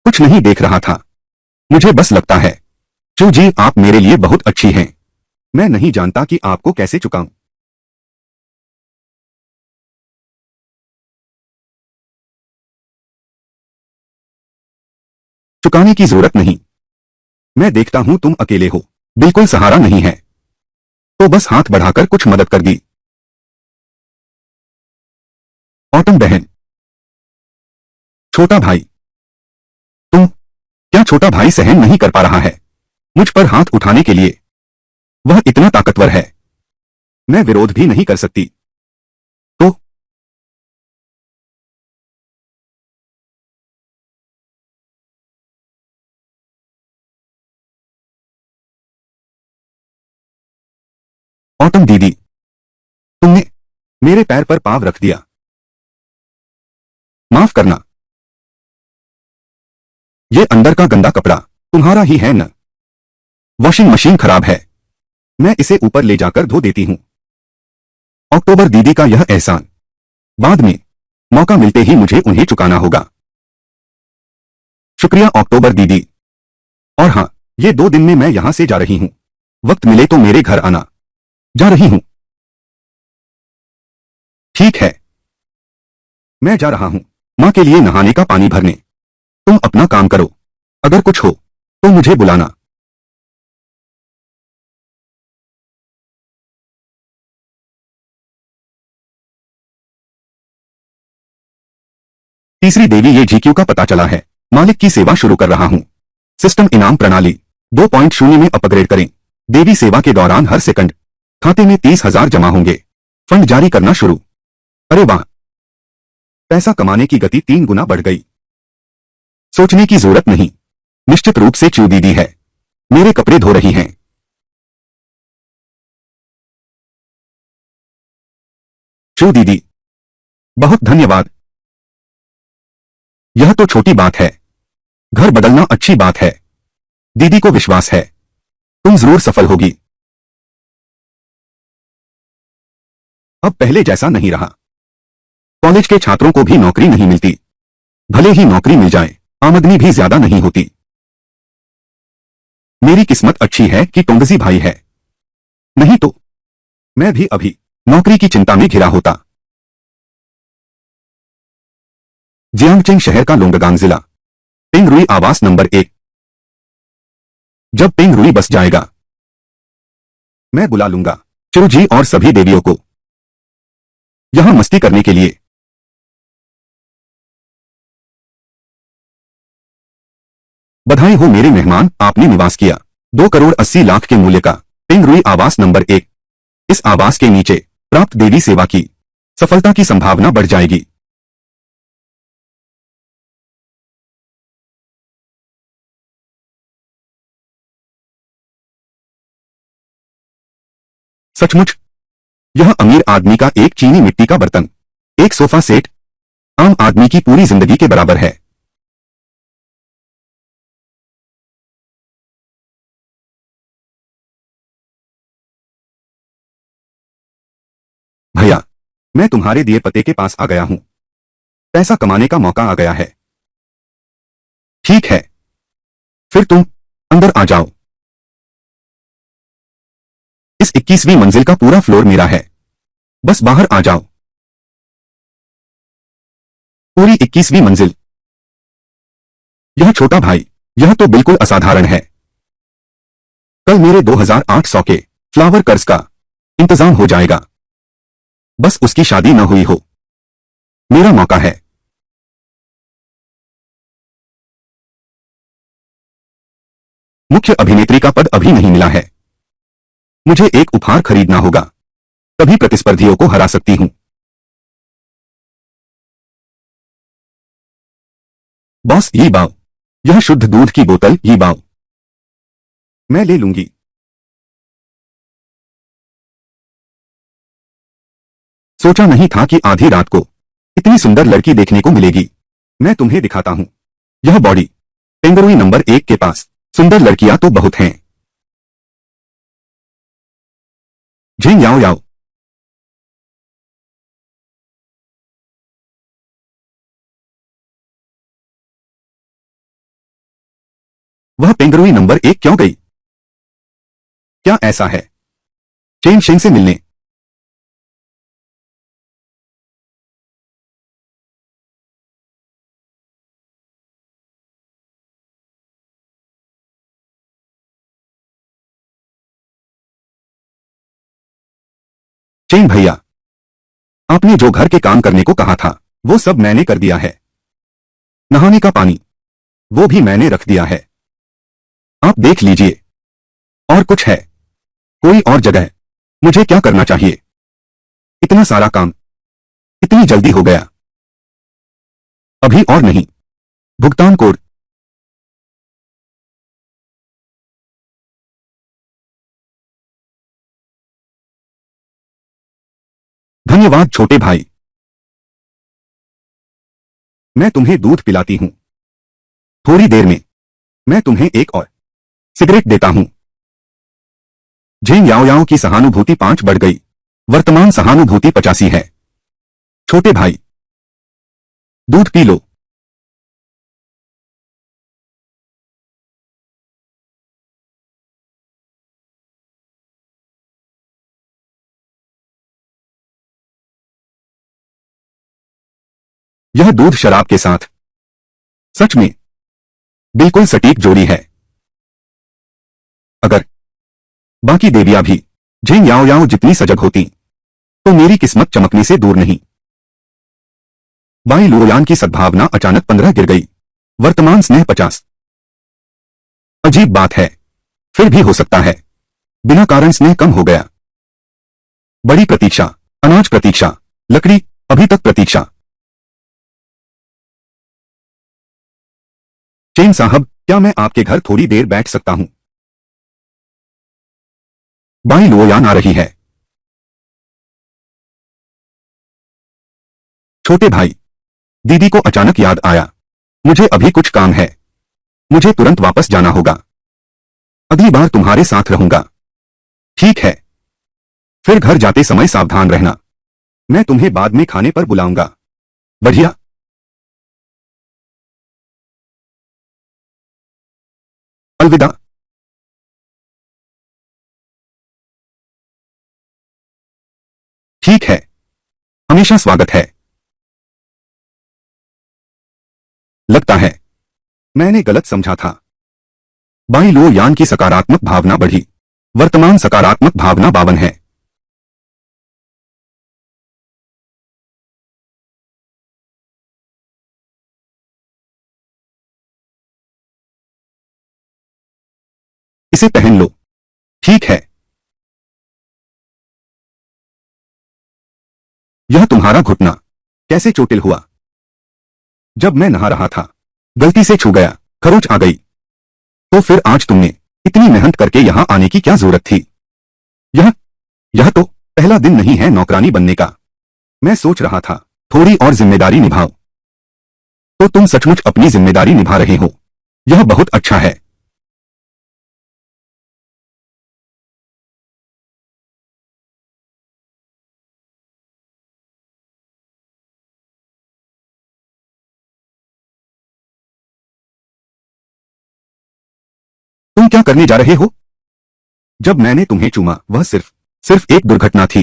कुछ नहीं देख रहा था। मुझे बस लगता है चू जी आप मेरे लिए बहुत अच्छी हैं। मैं नहीं जानता कि आपको कैसे चुकाऊं। चुकाने की जरूरत नहीं। मैं देखता हूं तुम अकेले हो, बिल्कुल सहारा नहीं है, तो बस हाथ बढ़ाकर कुछ मदद कर दी। ऑटम बहन, छोटा भाई, तुम क्या छोटा भाई सहन नहीं कर पा रहा है मुझ पर हाथ उठाने के लिए? वह इतना ताकतवर है, मैं विरोध भी नहीं कर सकती। तो ऑटम दीदी, तुमने मेरे पैर पर पाँव रख दिया। माफ करना। ये अंदर का गंदा कपड़ा तुम्हारा ही है न? वॉशिंग मशीन खराब है, मैं इसे ऊपर ले जाकर धो देती हूं। अक्टूबर दीदी का यह एहसान बाद में मौका मिलते ही मुझे उन्हें चुकाना होगा। शुक्रिया अक्टूबर दीदी। और हाँ, ये 2 दिन में मैं यहां से जा रही हूं। वक्त मिले तो मेरे घर आना। जा रही हूं। ठीक है, मैं जा रहा हूं मां के लिए नहाने का पानी भरने। तुम अपना काम करो, अगर कुछ हो तो मुझे बुलाना। तीसरी देवी ये जीक्यू का पता चला है, मालिक की सेवा शुरू कर रहा हूं। सिस्टम इनाम प्रणाली 2.0 में अपग्रेड करें। देवी सेवा के दौरान हर सेकंड खाते में 30,000 जमा होंगे। फंड जारी करना शुरू। अरे वाह, पैसा कमाने की गति 3 गुना बढ़ गई। सोचने की जरूरत नहीं, निश्चित रूप से चू दीदी है, मेरे कपड़े धो रही हैं। चू दीदी, बहुत धन्यवाद। यह तो छोटी बात है, घर बदलना अच्छी बात है। दीदी को विश्वास है तुम जरूर सफल होगी। अब पहले जैसा नहीं रहा। कॉलेज के छात्रों को भी नौकरी नहीं मिलती, भले ही नौकरी मिल जाए आमदनी भी ज्यादा नहीं होती। मेरी किस्मत अच्छी है कि टोंगजी भाई है, नहीं तो मैं भी अभी नौकरी की चिंता में घिरा होता। जियांगचेंग शहर का लोंगगांग जिला, पेंग रुई आवास नंबर 1। जब पेंग रुई बस जाएगा मैं बुला लूंगा चिरुजी और सभी देवियों को यहां मस्ती करने के लिए। बधाई हो मेरे मेहमान, आपने निवास किया 2,80,00,000 के मूल्य का पेंग रुई आवास नंबर 1। इस आवास के नीचे प्राप्त देवी सेवा की सफलता की संभावना बढ़ जाएगी। सचमुच यह अमीर आदमी का एक चीनी मिट्टी का बर्तन, एक सोफा सेट आम आदमी की पूरी जिंदगी के बराबर है। भैया, मैं तुम्हारे दिए पते के पास आ गया हूं। पैसा कमाने का मौका आ गया है। ठीक है, फिर तुम अंदर आ जाओ। इस 21वीं मंजिल का पूरा फ्लोर मेरा है, बस बाहर आ जाओ। पूरी 21वीं मंजिल। यह छोटा भाई, यह तो बिल्कुल असाधारण है। कल मेरे 2,800 के फ्लावर कर्ज का इंतजाम हो जाएगा। बस उसकी शादी न हुई हो। मेरा मौका है। मुख्य अभिनेत्री का पद अभी नहीं मिला है। मुझे एक उपहार खरीदना होगा, तभी प्रतिस्पर्धियों को हरा सकती हूं। बॉस ये बाव, यह शुद्ध दूध की बोतल ये बाव मैं ले लूंगी। सोचा नहीं था कि आधी रात को इतनी सुंदर लड़की देखने को मिलेगी। मैं तुम्हें दिखाता हूं यह बॉडी। पेंगरुई नंबर 1 के पास सुंदर लड़कियां तो बहुत हैं। झेंग याओ याओ। वह पेंगरुई नंबर 1 क्यों गई? क्या ऐसा है? चेन शेंग से मिलने। चेन भैया, आपने जो घर के काम करने को कहा था वो सब मैंने कर दिया है। नहाने का पानी वो भी मैंने रख दिया है। आप देख लीजिए। और कुछ है? कोई और जगह? मुझे क्या करना चाहिए? इतना सारा काम इतनी जल्दी हो गया? अभी और नहीं। भुगतान कोड। धन्यवाद छोटे भाई। मैं तुम्हें दूध पिलाती हूँ। थोड़ी देर में मैं तुम्हें एक और सिगरेट देता हूँ। झेंग याओ याओ की सहानुभूति 5 बढ़ गई। वर्तमान सहानुभूति 85 है। छोटे भाई, दूध पी लो। यह दूध शराब के साथ सच में बिल्कुल सटीक जोड़ी है। अगर बाकी देवियां भी झेंग याओ याओ जितनी सजग होती तो मेरी किस्मत चमकने से दूर नहीं। बाई लुओयान की सद्भावना अचानक 15 गिर गई। वर्तमान स्नेह 50। अजीब बात है, फिर भी हो सकता है बिना कारण स्नेह कम हो गया। बड़ी प्रतीक्षा, अनाज प्रतीक्षा, लकड़ी अभी तक प्रतीक्षा। चेन साहब, क्या मैं आपके घर थोड़ी देर बैठ सकता हूं? बाई लुओयान आ रही है। छोटे भाई, दीदी को अचानक याद आया, मुझे अभी कुछ काम है। मुझे तुरंत वापस जाना होगा। अगली बार तुम्हारे साथ रहूंगा। ठीक है। फिर घर जाते समय सावधान रहना। मैं तुम्हें बाद में खाने पर बुलाऊंगा। बढ़िया। अलविदा। ठीक है। हमेशा स्वागत है। लगता है मैंने गलत समझा था। बाई लो यान की सकारात्मक भावना बढ़ी। वर्तमान सकारात्मक भावना 52 है। इसे पहन लो। ठीक है। यह तुम्हारा घुटना कैसे चोटिल हुआ? जब मैं नहा रहा था, गलती से छू गया, खरोच आ गई। तो फिर आज तुमने इतनी मेहनत करके यहां आने की क्या जरूरत थी? यह यह तो पहला दिन नहीं है नौकरानी बनने का। मैं सोच रहा था थोड़ी और जिम्मेदारी निभाओ। तो तुम सचमुच अपनी जिम्मेदारी निभा रहे हो। यह बहुत अच्छा है। तुम क्या करने जा रहे हो? जब मैंने तुम्हें चूमा वह सिर्फ सिर्फ एक दुर्घटना थी।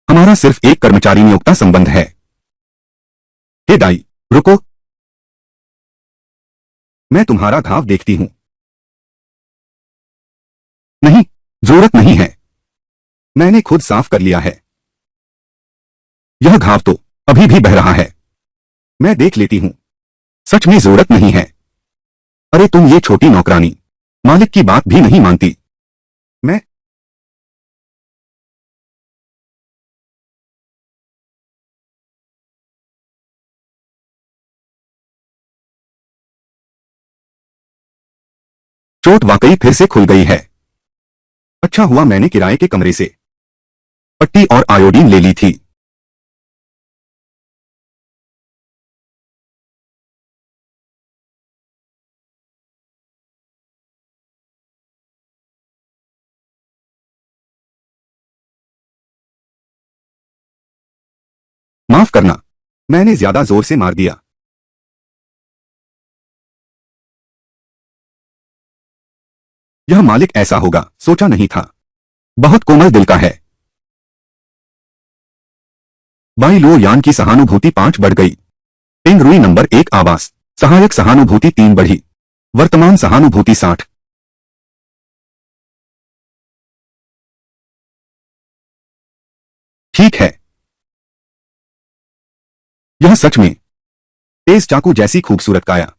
हमारा सिर्फ एक कर्मचारी नियोक्ता संबंध है। हे दाई, रुको। मैं तुम्हारा घाव देखती हूँ। नहीं, जरूरत नहीं है। मैंने खुद साफ कर लिया है। यह घाव तो अभी भी बह रहा है। मैं देख लेती हूँ। सच में जरूरत नहीं है। अरे तुम ये छोटी नौकरानी मालिक की बात भी नहीं मानती। मैं चोट वाकई फिर से खुल गई है। अच्छा हुआ मैंने किराए के कमरे से पट्टी और आयोडीन ले ली थी। माफ करना, मैंने ज्यादा जोर से मार दिया। यह मालिक ऐसा होगा सोचा नहीं था। बहुत कोमल दिल का है। बाई लो यान की सहानुभूति 5 बढ़ गई। पिंग रुई नंबर 1 आवास। सहायक सहानुभूति 3 बढ़ी। वर्तमान सहानुभूति 60। ठीक है। यह सच में तेज चाकू जैसी खूबसूरत काया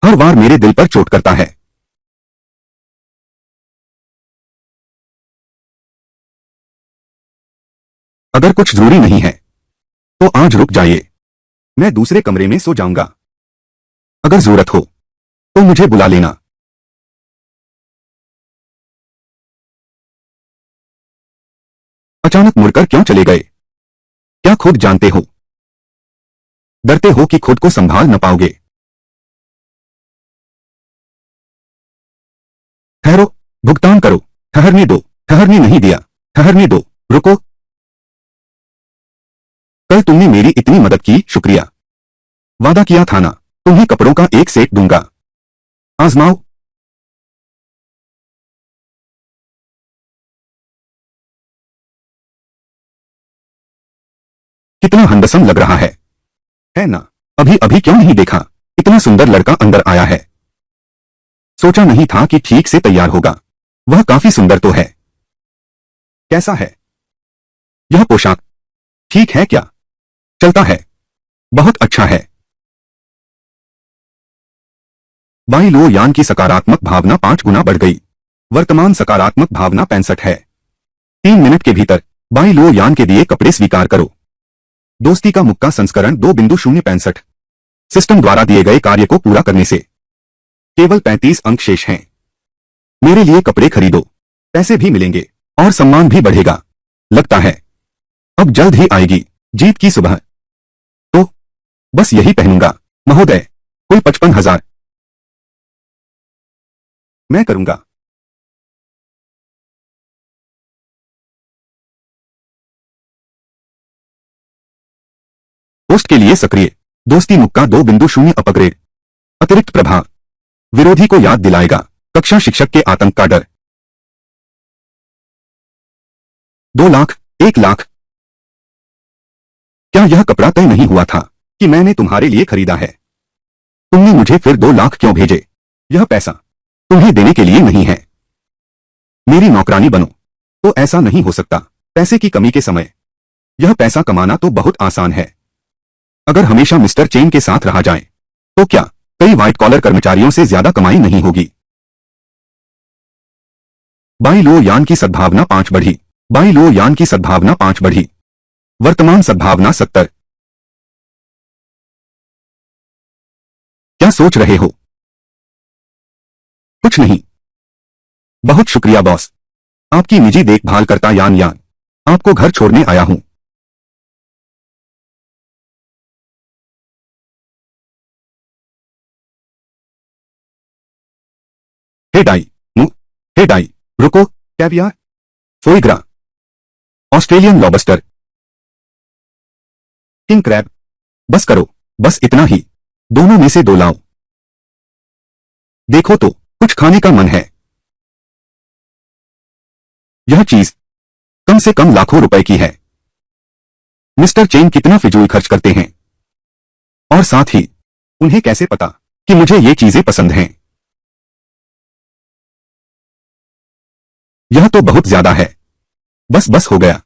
हर बार मेरे दिल पर चोट करता है। अगर कुछ जरूरी नहीं है तो आज रुक जाइए। मैं दूसरे कमरे में सो जाऊंगा। अगर जरूरत हो तो मुझे बुला लेना। अचानक मुड़कर क्यों चले गए? क्या खुद जानते हो? डरते हो कि खुद को संभाल न पाओगे? ठहरो, भुगतान करो। ठहरने दो। ठहरने नहीं दिया। ठहरने दो। रुको। कल तुमने मेरी इतनी मदद की, शुक्रिया। वादा किया था ना, तुम्हें कपड़ों का एक सेट दूंगा। आजमाओ। कितना हंडसम लग रहा है ना? अभी अभी क्यों नहीं देखा? इतना सुंदर लड़का अंदर आया है। सोचा नहीं था कि ठीक से तैयार होगा। वह काफी सुंदर तो है। कैसा है यह पोशाक? ठीक है क्या? चलता है। बहुत अच्छा है। बाई लो यान की सकारात्मक भावना 5 गुना बढ़ गई। वर्तमान सकारात्मक भावना 65 है। 3 मिनट के भीतर बाई लो यान के दिए कपड़े स्वीकार करो। दोस्ती का मुक्का संस्करण 2.065। सिस्टम द्वारा दिए गए कार्य को पूरा करने से केवल 35 अंक शेष हैं। मेरे लिए कपड़े खरीदो। पैसे भी मिलेंगे और सम्मान भी बढ़ेगा। लगता है अब जल्द ही आएगी जीत की सुबह। तो बस यही पहनूंगा महोदय। कुल 55,000। मैं करूंगा। पोस्ट के लिए सक्रिय। दोस्ती मुक्का 2.0 अपग्रेड। अतिरिक्त प्रभाव विरोधी को याद दिलाएगा कक्षा शिक्षक के आतंक का डर। 2 लाख, 1 लाख। क्या यह कपड़ा तय नहीं हुआ था कि मैंने तुम्हारे लिए खरीदा है? तुमने मुझे फिर 2 लाख क्यों भेजे? यह पैसा तुम्हें देने के लिए नहीं है। मेरी नौकरानी बनो। तो ऐसा नहीं हो सकता। पैसे की कमी के समय यह पैसा कमाना तो बहुत आसान है। अगर हमेशा मिस्टर चेन के साथ रहा जाए तो क्या कई व्हाइट कॉलर कर्मचारियों से ज्यादा कमाई नहीं होगी? बाई लो यान की सद्भावना 5 बढ़ी। बाई लो यान की सद्भावना 5 बढ़ी। वर्तमान सद्भावना 70। क्या सोच रहे हो? कुछ नहीं। बहुत शुक्रिया बॉस। आपकी निजी देखभाल करता यान यान आपको घर छोड़ने आया हूं। हे डाई मु हे डाई रुको। Caviar, foie gras, Australian lobster, king crab. बस करो। बस इतना ही। दोनों में से 2 लाओ। देखो तो कुछ खाने का मन है। यह चीज कम से कम लाखों रुपए की है। मिस्टर चेन कितना फिजूल खर्च करते हैं। और साथ ही उन्हें कैसे पता कि मुझे ये चीजें पसंद हैं? यह तो बहुत ज्यादा है। बस बस हो गया।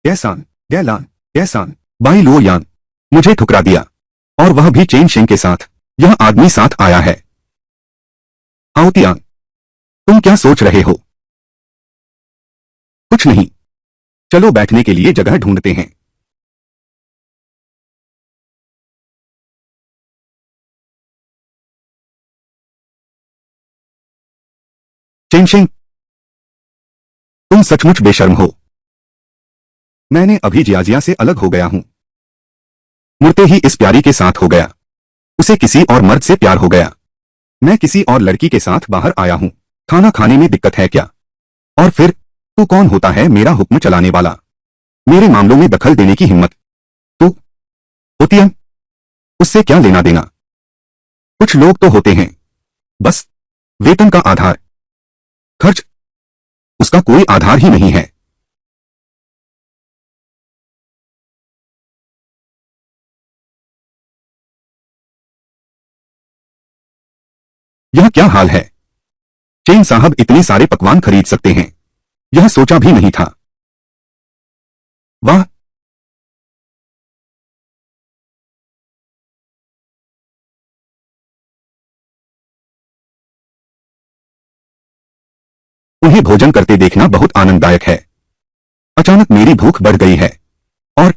गैसान, गैलान, गैसान। बाई लो यान मुझे ठुकरा दिया। और वह भी चेन शेंग के साथ। यह आदमी साथ आया है। आओतियान, तुम क्या सोच रहे हो? कुछ नहीं। चलो बैठने के लिए जगह ढूंढते हैं। चेन शेंग, तुम सचमुच बेशर्म हो। मैंने अभी जियाजिया से अलग हो गया हूं। मुड़ते ही इस प्यारी के साथ हो गया। उसे किसी और मर्द से प्यार हो गया। मैं किसी और लड़की के साथ बाहर आया हूं। खाना खाने में दिक्कत है क्या? और फिर तू कौन होता है मेरा हुक्म चलाने वाला, मेरे मामलों में दखल देने की हिम्मत? तू होती है, उससे क्या लेना देना? कुछ लोग तो होते हैं बस वेतन का आधार, खर्च उसका कोई आधार ही नहीं है। यह क्या हाल है? चेन साहब इतने सारे पकवान खरीद सकते हैं, यह सोचा भी नहीं था। वाह, उन्हें भोजन करते देखना बहुत आनंददायक है। अचानक मेरी भूख बढ़ गई है। और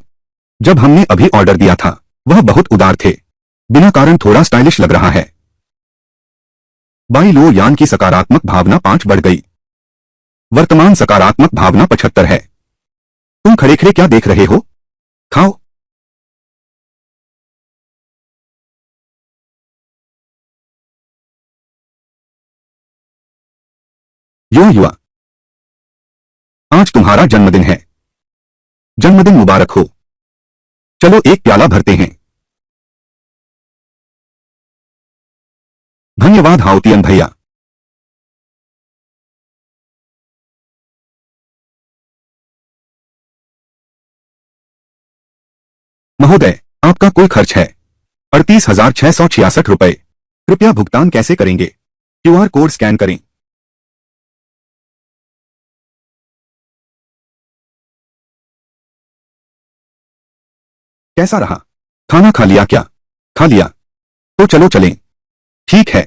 जब हमने अभी ऑर्डर दिया था वह बहुत उदार थे, बिना कारण थोड़ा स्टाइलिश लग रहा है। बाई लो यान की सकारात्मक भावना 5 बढ़ गई। वर्तमान सकारात्मक भावना 75 है। तुम खड़े खड़े क्या देख रहे हो? खाओ। यो युवा, आज तुम्हारा जन्मदिन है, जन्मदिन मुबारक हो। चलो एक प्याला भरते हैं। धन्यवाद हाउतियन भैया। महोदय, आपका कुल खर्च है 38,666 रुपए। कृपया भुगतान कैसे करेंगे? क्यूआर कोड स्कैन करें। कैसा रहा? खाना खा लिया क्या? खा लिया, तो चलो चलें। ठीक है।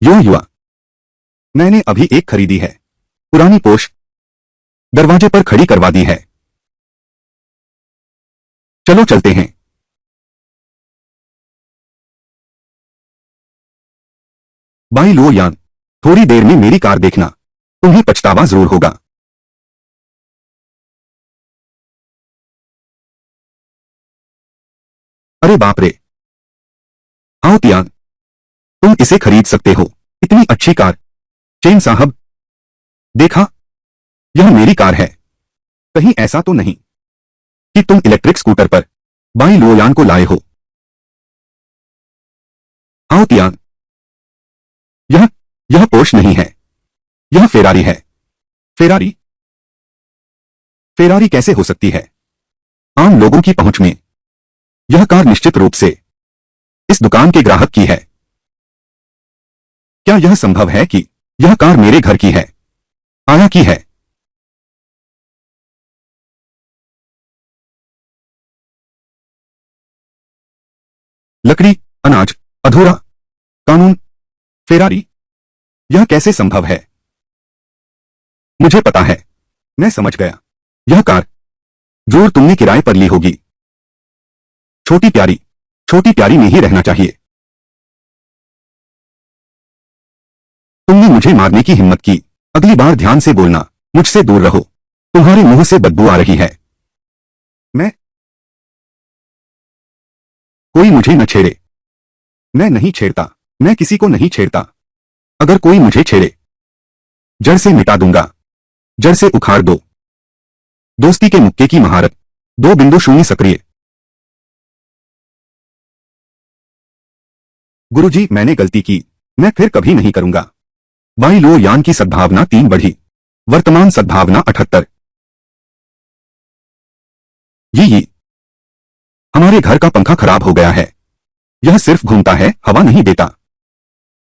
यो युवा, मैंने अभी एक खरीदी है, पुरानी पोश, दरवाजे पर खड़ी करवा दी है। चलो चलते हैं। बाई लो यान, थोड़ी देर में मेरी कार देखना, तुम्हें पछतावा जरूर होगा। अरे बाप रे, आओ तियान, तुम इसे खरीद सकते हो, इतनी अच्छी कार। चेन साहब, देखा, यह मेरी कार है। कहीं ऐसा तो नहीं कि तुम इलेक्ट्रिक स्कूटर पर बाई लोयान को लाए हो? आओ तियान, यह यह पोर्श नहीं है, यह फेरारी है। फेरारी? फेरारी कैसे हो सकती है? आम लोगों की पहुंच में यह कार निश्चित रूप से इस दुकान के ग्राहक की है। क्या यह संभव है कि यह कार मेरे घर की है, आया की है? लकड़ी, अनाज, अधूरा, कानून, फेरारी, यह कैसे संभव है? मुझे पता है, मैं समझ गया। यह कार जरूर तुमने किराए पर ली होगी। छोटी प्यारी में ही रहना चाहिए। तुमने मुझे मारने की हिम्मत की। अगली बार ध्यान से बोलना, मुझसे दूर रहो, तुम्हारे मुंह से बदबू आ रही है। मैं? कोई मुझे न छेड़े। मैं नहीं छेड़ता, मैं किसी को नहीं छेड़ता। अगर कोई मुझे छेड़े, जड़ से मिटा दूंगा, जड़ से उखाड़ दो। दोस्ती के मुक्के की महारत 2.0 सक्रिय। गुरुजी, मैंने गलती की, मैं फिर कभी नहीं करूंगा। बाई लो यान की सद्भावना 3 बढ़ी। वर्तमान सद्भावना 78। ये हमारे घर का पंखा खराब हो गया है, यह सिर्फ घूमता है, हवा नहीं देता।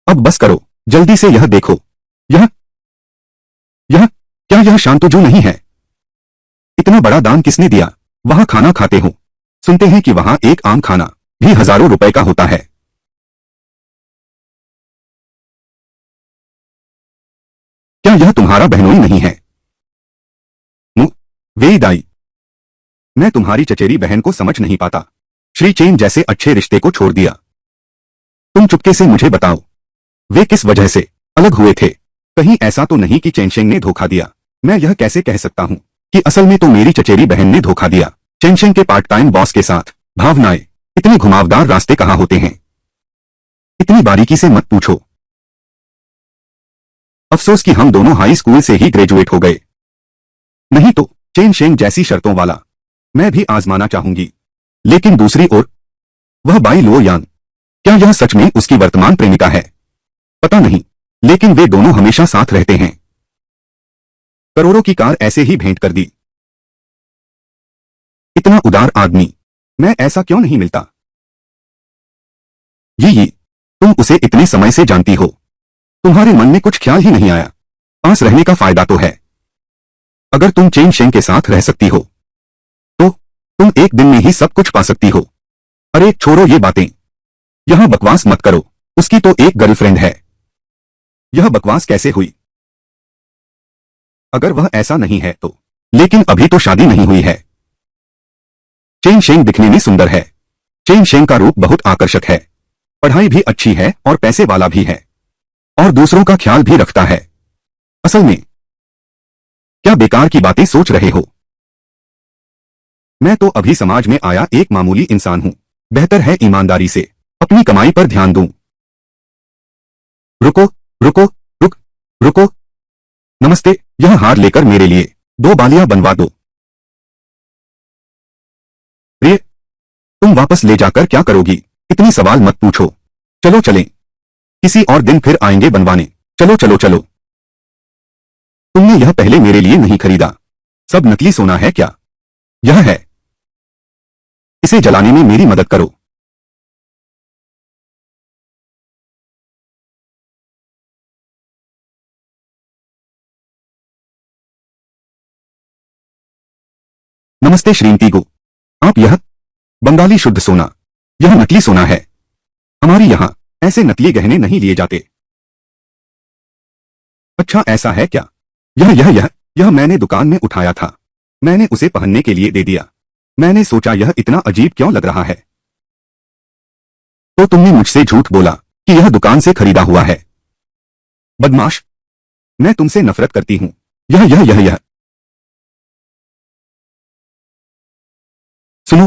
अब बस करो, जल्दी से यह देखो। यह यह क्या यह शांतुजू नहीं है? इतना बड़ा दान किसने दिया? वहां खाना खाते हो, सुनते हैं कि वहां एक आम खाना भी हजारों रुपए का होता है। क्या यह तुम्हारा बहनोई नहीं है? वे दाई, मैं तुम्हारी चचेरी बहन को समझ नहीं पाता। श्री चेन जैसे अच्छे रिश्ते को छोड़ दिया। तुम चुपके से मुझे बताओ, वे किस वजह से अलग हुए थे? कहीं ऐसा तो नहीं कि चेनशेंग ने धोखा दिया? मैं यह कैसे कह सकता हूं कि असल में तो मेरी चचेरी बहन ने धोखा दिया, चेनशेंग के पार्ट टाइम बॉस के साथ। भावनाएं, इतने घुमावदार रास्ते कहां होते हैं? इतनी बारीकी से मत पूछो। अफसोस कि हम दोनों हाई स्कूल से ही ग्रेजुएट हो गए, नहीं तो चेन शेंग जैसी शर्तों वाला मैं भी आजमाना चाहूंगी। लेकिन दूसरी ओर वह बाई लुओ यान, क्या यह सच में उसकी वर्तमान प्रेमिका है? पता नहीं, लेकिन वे दोनों हमेशा साथ रहते हैं। करोड़ों की कार ऐसे ही भेंट कर दी। इतना उदार आदमी, मैं ऐसा क्यों नहीं मिलता? ये तुम उसे इतने समय से जानती हो, तुम्हारे मन में कुछ ख्याल ही नहीं आया? पास रहने का फायदा तो है। अगर तुम चेन शेंग के साथ रह सकती हो तो तुम एक दिन में ही सब कुछ पा सकती हो। अरे छोड़ो ये बातें, यहां बकवास मत करो। उसकी तो एक गर्लफ्रेंड है। यह बकवास कैसे हुई? अगर वह ऐसा नहीं है तो, लेकिन अभी तो शादी नहीं हुई है। चेन शेंग दिखने में सुंदर है। चेन शेंग का रूप बहुत आकर्षक है, पढ़ाई भी अच्छी है और पैसे वाला भी है, और दूसरों का ख्याल भी रखता है। असल में क्या बेकार की बातें सोच रहे हो? मैं तो अभी समाज में आया एक मामूली इंसान हूं। बेहतर है ईमानदारी से अपनी कमाई पर ध्यान दूं। रुको, रुको, रुको। नमस्ते, यह हार लेकर मेरे लिए 2 बालियां बनवा दो। प्रिय, तुम वापस ले जाकर क्या करोगी? इतनी सवाल मत पूछो। चलो चलें, किसी और दिन फिर आएंगे बनवाने। चलो चलो चलो। तुमने यह पहले मेरे लिए नहीं खरीदा। सब नकली सोना है क्या? यह है। इसे जलाने में मेरी मदद करो। नमस्ते श्रीमती गो, आप यह बंगाली शुद्ध सोना, यह नकली सोना है। हमारी यहां ऐसे नकली गहने नहीं लिए जाते। अच्छा ऐसा है क्या? यह मैंने दुकान में उठाया था। मैंने उसे पहनने के लिए दे दिया। मैंने सोचा यह इतना अजीब क्यों लग रहा है। तो तुमने मुझसे झूठ बोला कि यह दुकान से खरीदा हुआ है। बदमाश, मैं तुमसे नफरत करती हूं। यह सुनो,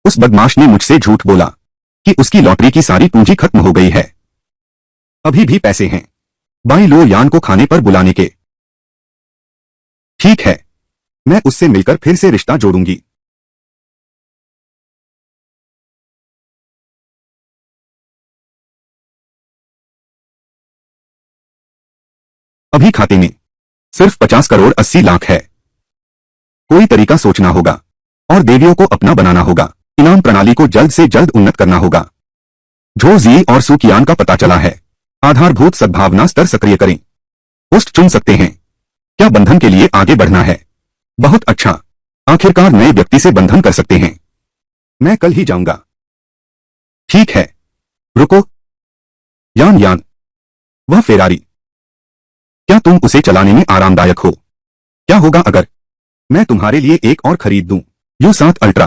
उस बदमाश ने मुझसे झूठ बोला कि उसकी लॉटरी की सारी पूंजी खत्म हो गई है। अभी भी पैसे हैं बाई लो यान को खाने पर बुलाने के। ठीक है, मैं उससे मिलकर फिर से रिश्ता जोड़ूंगी। अभी खाते में सिर्फ 50 करोड़ 80 लाख है। कोई तरीका सोचना होगा और देवियों को अपना बनाना होगा। इनाम प्रणाली को जल्द से जल्द उन्नत करना होगा। झो जी और सुकियान का पता चला है। आधारभूत सद्भावना स्तर सक्रिय करें। पोस्ट चुन सकते हैं। क्या बंधन के लिए आगे बढ़ना है? बहुत अच्छा, आखिरकार नए व्यक्ति से बंधन कर सकते हैं। मैं कल ही जाऊंगा। ठीक है, रुको, यान यान, वह फेरारी, क्या तुम उसे चलाने में आरामदायक हो? क्या होगा अगर मैं तुम्हारे लिए एक और खरीद दूं? U7 ultra.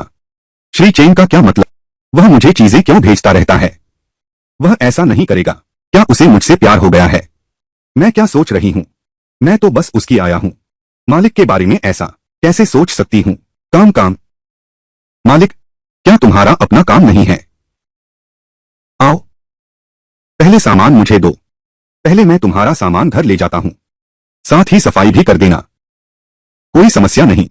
श्री चेन का क्या मतलब? वह मुझे चीजें क्यों भेजता रहता है? वह ऐसा नहीं करेगा। क्या उसे मुझसे प्यार हो गया है? मैं क्या सोच रही हूं? मैं तो बस उसकी आया हूं। मालिक के बारे में ऐसा कैसे सोच सकती हूं? काम काम। मालिक, क्या तुम्हारा अपना काम नहीं है? आओ, पहले सामान मुझे दो। पहले मैं तुम्हारा सामान घर ले जाता हूं, साथ ही सफाई भी कर देना। कोई समस्या नहीं।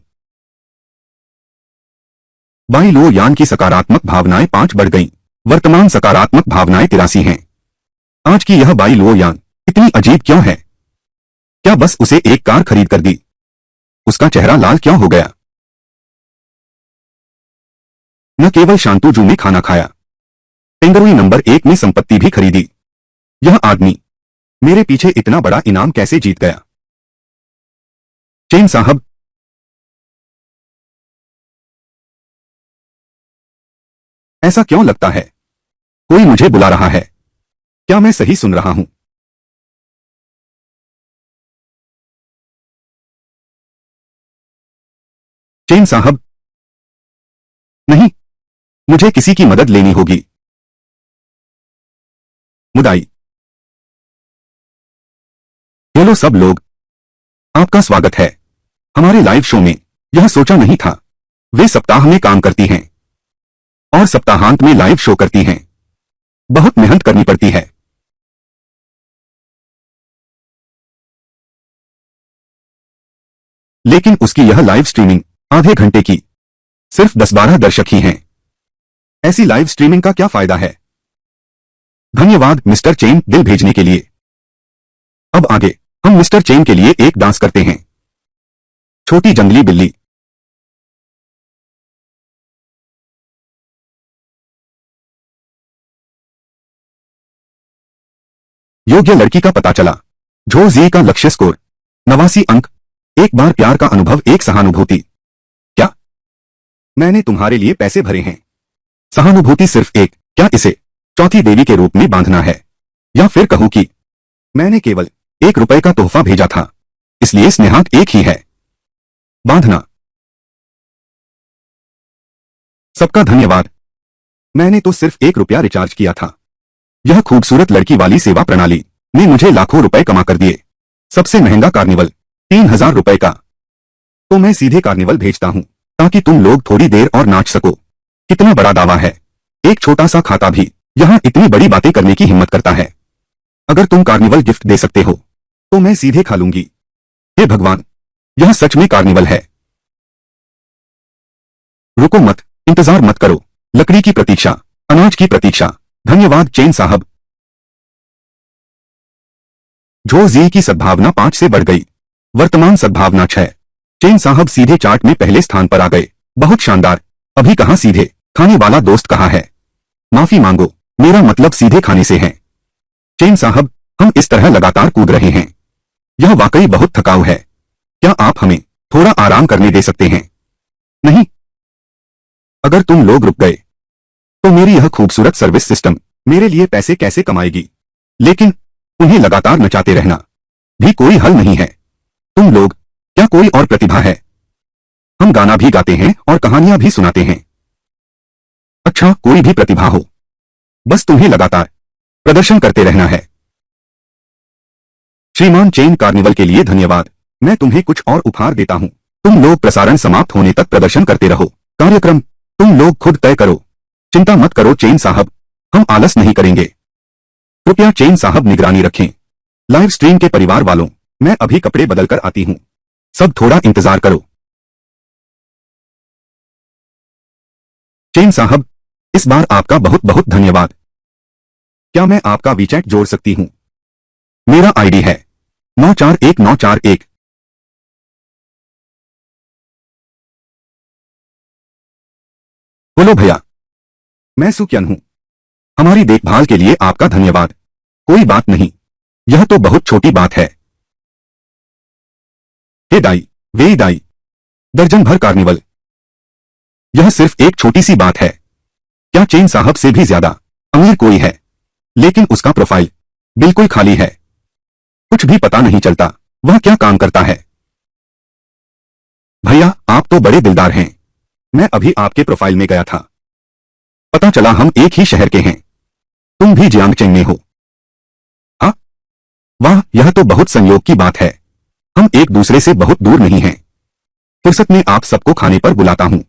बाई लो यान की सकारात्मक भावनाएं 5 बढ़ गईं। वर्तमान सकारात्मक भावनाएं 83 हैं। आज की यह बाई लो यान इतनी अजीब क्यों है? क्या बस उसे एक कार खरीद कर दी? उसका चेहरा लाल क्यों हो गया? न केवल शांतुजू में खाना खाया, पेंगरुई नंबर 1 में संपत्ति भी खरीदी। यह आदमी मेरे पीछे इतना बड़ा इनाम कैसे जीत गया? चेन साहब, ऐसा क्यों लगता है कोई मुझे बुला रहा है? क्या मैं सही सुन रहा हूं? चेन साहब, नहीं, मुझे किसी की मदद लेनी होगी। मुदाई, हेलो सब लोग, आपका स्वागत है हमारे लाइव शो में। यह सोचा नहीं था वे सप्ताह में काम करती हैं। और सप्ताहांत में लाइव शो करती हैं। बहुत मेहनत करनी पड़ती है। लेकिन उसकी यह लाइव स्ट्रीमिंग आधे घंटे की, सिर्फ 10-12 दर्शक ही हैं। ऐसी लाइव स्ट्रीमिंग का क्या फायदा है? धन्यवाद मिस्टर चेन दिल भेजने के लिए। अब आगे हम मिस्टर चेन के लिए एक डांस करते हैं। छोटी जंगली बिल्ली। योग्य लड़की का पता चला। झो जी का लक्ष्य स्कोर 89 अंक। एक बार प्यार का अनुभव, एक सहानुभूति। क्या मैंने तुम्हारे लिए पैसे भरे हैं? सहानुभूति सिर्फ एक। क्या इसे चौथी देवी के रूप में बांधना है? या फिर कहूं कि मैंने केवल ₹1 का तोहफा भेजा था, इसलिए स्नेहांक एक ही है। बांधना। सबका धन्यवाद। मैंने तो सिर्फ ₹1 रिचार्ज किया था। यह खूबसूरत लड़की वाली सेवा प्रणाली ने मुझे लाखों रुपए कमा कर दिए। सबसे महंगा कार्निवल ₹3000 का। तो मैं सीधे कार्निवल भेजता हूं ताकि तुम लोग थोड़ी देर और नाच सको। कितना बड़ा दावा है। एक छोटा सा खाता भी यहां इतनी बड़ी बातें करने की हिम्मत करता है। अगर तुम कार्निवल गिफ्ट दे सकते हो तो मैं सीधे खा लूंगी। हे भगवान, यह सच में कार्निवल है। रुको मत, इंतजार मत करो। लकड़ी की प्रतीक्षा, अनाज की प्रतीक्षा। धन्यवाद चेन साहब। झो जी की सद्भावना 5 से बढ़ गई। वर्तमान सद्भावना 6। चेन साहब सीधे चार्ट में पहले स्थान पर आ गए। बहुत शानदार। अभी कहां सीधे खाने वाला दोस्त कहां है? माफी मांगो, मेरा मतलब सीधे खाने से है। चेन साहब, हम इस तरह लगातार कूद रहे हैं, यह वाकई बहुत थकाऊ है। क्या आप हमें थोड़ा आराम करने दे सकते हैं? नहीं। अगर तुम लोग रुक गए तो मेरी यह खूबसूरत सर्विस सिस्टम मेरे लिए पैसे कैसे कमाएगी? लेकिन उन्हें लगातार नचाते रहना भी कोई हल नहीं है। तुम लोग, क्या कोई और प्रतिभा है? हम गाना भी गाते हैं और कहानियां भी सुनाते हैं। अच्छा, कोई भी प्रतिभा हो, बस तुम्हें लगातार प्रदर्शन करते रहना है। श्रीमान चेन, कार्निवल के लिए धन्यवाद। मैं तुम्हें कुछ और उपहार देता हूं। तुम लोग प्रसारण समाप्त होने तक प्रदर्शन करते रहो। कार्यक्रम तुम लोग खुद तय करो। चिंता मत करो चेन साहब, हम आलस नहीं करेंगे। कृपया चेन साहब निगरानी रखें। लाइव स्ट्रीम के परिवार वालों, मैं अभी कपड़े बदलकर आती हूं। सब थोड़ा इंतजार करो। चेन साहब, इस बार आपका बहुत बहुत धन्यवाद। क्या मैं आपका वीचैट जोड़ सकती हूं? मेरा आईडी है 941941। बोलो भैया, मैं सुक्यन हूं। हमारी देखभाल के लिए आपका धन्यवाद। कोई बात नहीं, यह तो बहुत छोटी बात है। हे दाई, वे दाई, दर्जन भर कार्निवल, यह सिर्फ एक छोटी सी बात है। क्या चेन साहब से भी ज्यादा अमीर कोई है? लेकिन उसका प्रोफाइल बिल्कुल खाली है। कुछ भी पता नहीं चलता वह क्या काम करता है। भैया, आप तो बड़े दिलदार हैं। मैं अभी आपके प्रोफाइल में गया था, पता चला हम एक ही शहर के हैं। तुम भी जियांगचेंग में हो? हाँ। वाह, यह तो बहुत संयोग की बात है। हम एक दूसरे से बहुत दूर नहीं हैं। फुर्सत में आप सबको खाने पर बुलाता हूं।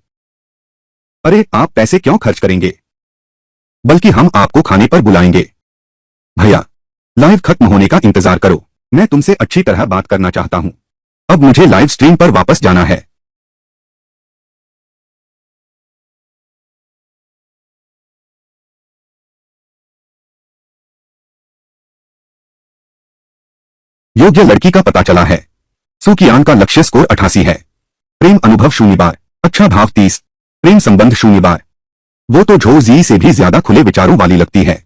अरे, आप पैसे क्यों खर्च करेंगे? बल्कि हम आपको खाने पर बुलाएंगे। भैया, लाइव खत्म होने का इंतजार करो। मैं तुमसे अच्छी तरह बात करना चाहता हूं। अब मुझे लाइव स्ट्रीम पर वापस जाना है। योग्य लड़की का पता चला है। सुकियान का लक्ष्य स्कोर 88 है। प्रेम अनुभव 0 बार। अच्छा भाव 30। प्रेम संबंध 0 बार। वो तो झो जी से भी ज्यादा खुले विचारों वाली लगती है।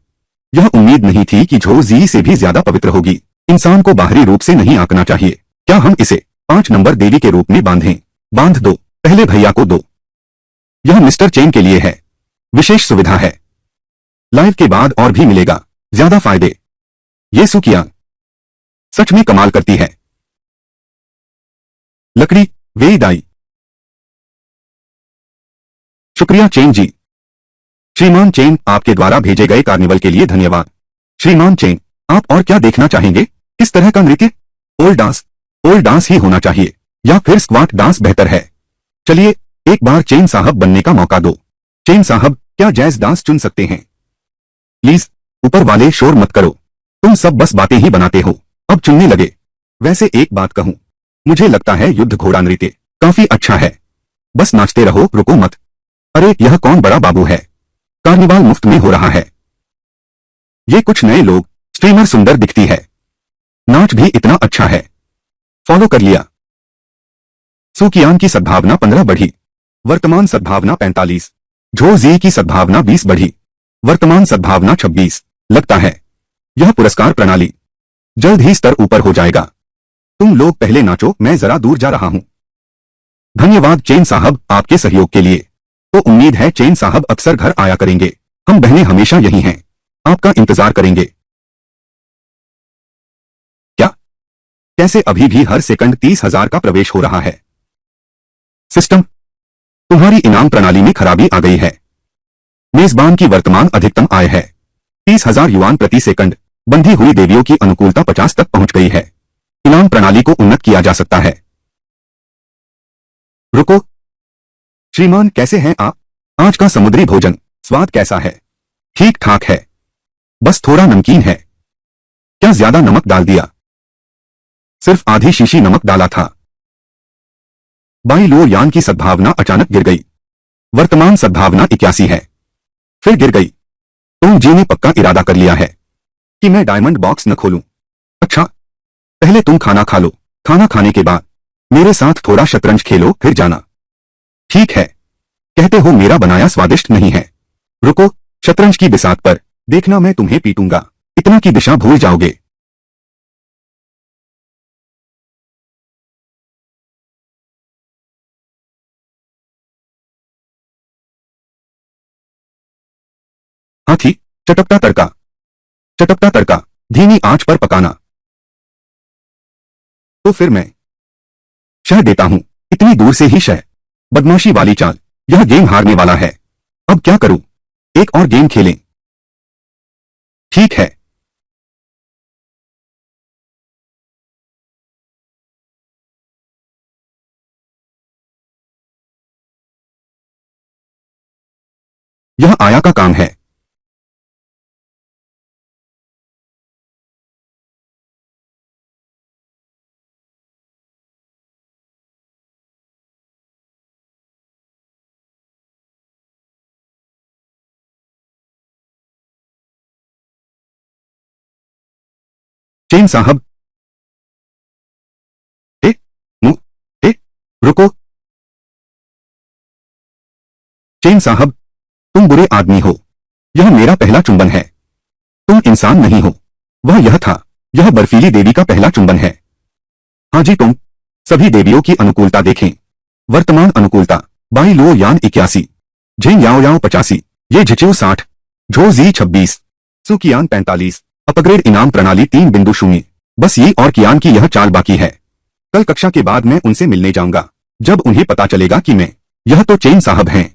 यह उम्मीद नहीं थी कि झो जी से भी ज्यादा पवित्र होगी। इंसान को बाहरी रूप से नहीं आंकना चाहिए। क्या हम इसे 5 नंबर देवी के रूप में बांधें? बांध दो, पहले भैया को दो। यह मिस्टर चेन के लिए है। विशेष सुविधा है। लाइव के बाद और भी मिलेगा ज्यादा फायदे। ये सुकियान सच में कमाल करती है। लकड़ी, वे दाई। शुक्रिया चेन जी। श्रीमान चेन, आपके द्वारा भेजे गए कार्निवल के लिए धन्यवाद। श्रीमान चेन, आप और क्या देखना चाहेंगे? किस तरह का नृत्य? Old dance. ओल्ड डांस ही होना चाहिए या फिर स्क्वाट डांस बेहतर है? चलिए एक बार चेन साहब बनने का मौका दो। चेन साहब, क्या जैज डांस चुन सकते हैं? प्लीज ऊपर वाले शोर मत करो, तुम सब बस बातें ही बनाते हो। अब चुनने लगे। वैसे एक बात कहूं, मुझे लगता है युद्ध घोड़ा नृत्य काफी अच्छा है। बस नाचते रहो, रुको मत। अरे यह कौन बड़ा बाबू है? कार्निवाल मुफ्त में हो रहा है। ये कुछ नए लोग, स्ट्रीमर सुंदर दिखती है, नाच भी इतना अच्छा है। फॉलो कर लिया। सुकियान की सद्भावना 15 बढ़ी, वर्तमान सद्भावना 45। झो जी की सद्भावना 20 बढ़ी, वर्तमान सद्भावना 26। लगता है यह पुरस्कार प्रणाली जल्द ही स्तर ऊपर हो जाएगा। तुम लोग पहले नाचो, मैं जरा दूर जा रहा हूं। धन्यवाद चेन साहब आपके सहयोग के लिए। तो उम्मीद है चेन साहब अक्सर घर आया करेंगे। हम बहनें हमेशा यही हैं, आपका इंतजार करेंगे। क्या? कैसे अभी भी हर सेकंड 30,000 का प्रवेश हो रहा है? सिस्टम, तुम्हारी इनाम प्रणाली में खराबी आ गई है। मेजबान की वर्तमान अधिकतम आय है 30,000 युआन प्रति सेकंड। बंधी हुई देवियों की अनुकूलता 50 तक पहुंच गई है। इनाम प्रणाली को उन्नत किया जा सकता है। रुको, श्रीमान कैसे हैं आप? आज का समुद्री भोजन स्वाद कैसा है? ठीक ठाक है, बस थोड़ा नमकीन है। क्या ज्यादा नमक डाल दिया? सिर्फ आधी शीशी नमक डाला था। बाई लोर यान की सद्भावना अचानक गिर गई, वर्तमान सद्भावना 81 है। फिर गिर गई। तुम जी ने पक्का इरादा कर लिया है कि मैं डायमंड बॉक्स न खोलूं। अच्छा, पहले तुम खाना खा लो, खाना खाने के बाद मेरे साथ थोड़ा शतरंज खेलो, फिर जाना। ठीक है। कहते हो मेरा बनाया स्वादिष्ट नहीं है। रुको, शतरंज की बिसात पर देखना मैं तुम्हें पीटूंगा, इतना की दिशा भूल जाओगे। हाथी, चटकता तड़का, चटकता तड़का, धीमी आंच पर पकाना। तो फिर मैं शह देता हूं, इतनी दूर से ही शह। बदमाशी वाली चाल। यह गेम हारने वाला है। अब क्या करूं? एक और गेम खेलें। ठीक है। यह आया का काम है। चेन साहब, ए, मु, ए, रुको। चेन साहब, तुम बुरे आदमी हो। यह मेरा पहला चुंबन है। तुम इंसान नहीं हो। वह यह था। यह बर्फीली देवी का पहला चुंबन है। हाँ जी, तुम सभी देवियों की अनुकूलता देखें। वर्तमान अनुकूलता बाई लो यान 81, झेंग याओ याओ 85, ये झिचियो 60, झो जी 26, सुकियान 45। अपग्रेड इनाम प्रणाली 3.0। बस ये और कियान की यह चाल बाकी है। कल कक्षा के बाद मैं उनसे मिलने जाऊंगा। जब उन्हें पता चलेगा कि मैं यह तो चेन साहब हैं,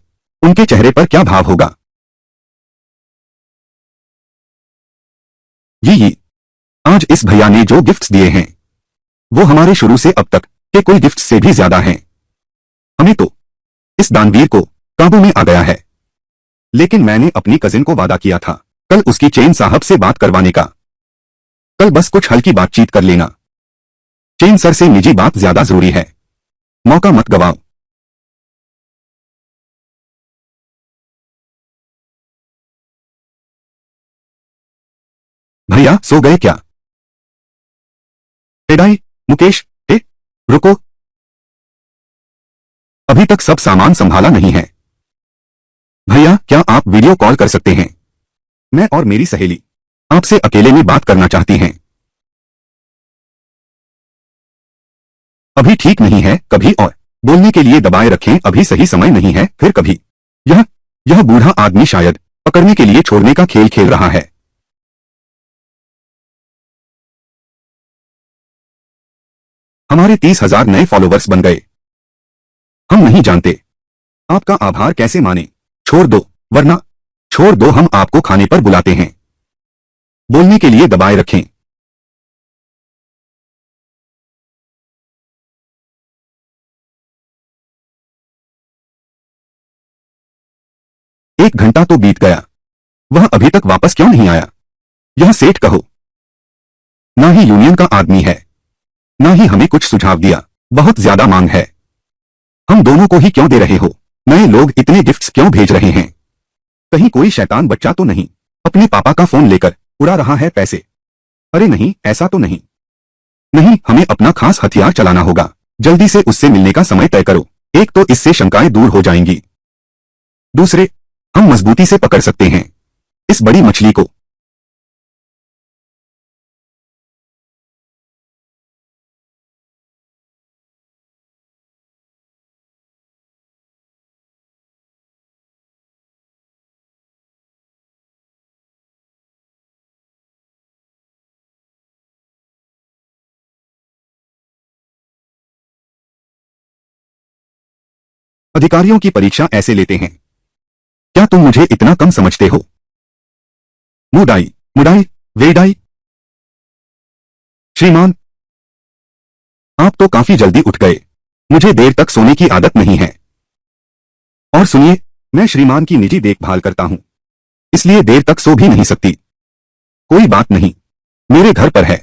उनके चेहरे पर क्या भाव होगा। ये आज इस भैया ने जो गिफ्ट्स दिए हैं वो हमारे शुरू से अब तक के कोई गिफ्ट से भी ज्यादा हैं। हमें तो इस दानवीर को काबू में आ गया है। लेकिन मैंने अपनी कजिन को वादा किया था कल उसकी चेन साहब से बात करवाने का। कल बस कुछ हल्की बातचीत कर लेना। चेन सर से निजी बात ज्यादा जरूरी है। मौका मत गवाओ। भैया सो गए क्या? एडाई, मुकेश, रुको, अभी तक सब सामान संभाला नहीं है। भैया क्या आप वीडियो कॉल कर सकते हैं? मैं और मेरी सहेली आपसे अकेले में बात करना चाहती हैं। अभी ठीक नहीं है, कभी और बोलने के लिए दबाए रखें, अभी सही समय नहीं है, फिर कभी। यह यह बूढ़ा आदमी शायद पकड़ने के लिए छोड़ने का खेल खेल रहा है। हमारे 30,000 नए फॉलोवर्स बन गए। हम नहीं जानते आपका आभार कैसे माने। छोड़ दो, वरना छोड़ दो, हम आपको खाने पर बुलाते हैं। बोलने के लिए दबाए रखें। 1 घंटा तो बीत गया, वह अभी तक वापस क्यों नहीं आया? यह सेठ कहो ना ही यूनियन का आदमी है, ना ही हमें कुछ सुझाव दिया। बहुत ज्यादा मांग है, हम दोनों को ही क्यों दे रहे हो? नए लोग इतने गिफ्ट्स क्यों भेज रहे हैं? कहीं कोई शैतान बच्चा तो नहीं अपने पापा का फोन लेकर उड़ा रहा है पैसे? अरे नहीं, ऐसा तो नहीं। नहीं, हमें अपना खास हथियार चलाना होगा। जल्दी से उससे मिलने का समय तय करो। एक तो इससे शंकाएं दूर हो जाएंगी, दूसरे हम मजबूती से पकड़ सकते हैं इस बड़ी मछली को। अधिकारियों की परीक्षा ऐसे लेते हैं। क्या तुम मुझे इतना कम समझते हो? मुडाई मुडाई वेडाई। श्रीमान, आप तो काफी जल्दी उठ गए। मुझे देर तक सोने की आदत नहीं है। और सुनिए, मैं श्रीमान की निजी देखभाल करता हूं, इसलिए देर तक सो भी नहीं सकती। कोई बात नहीं, मेरे घर पर है,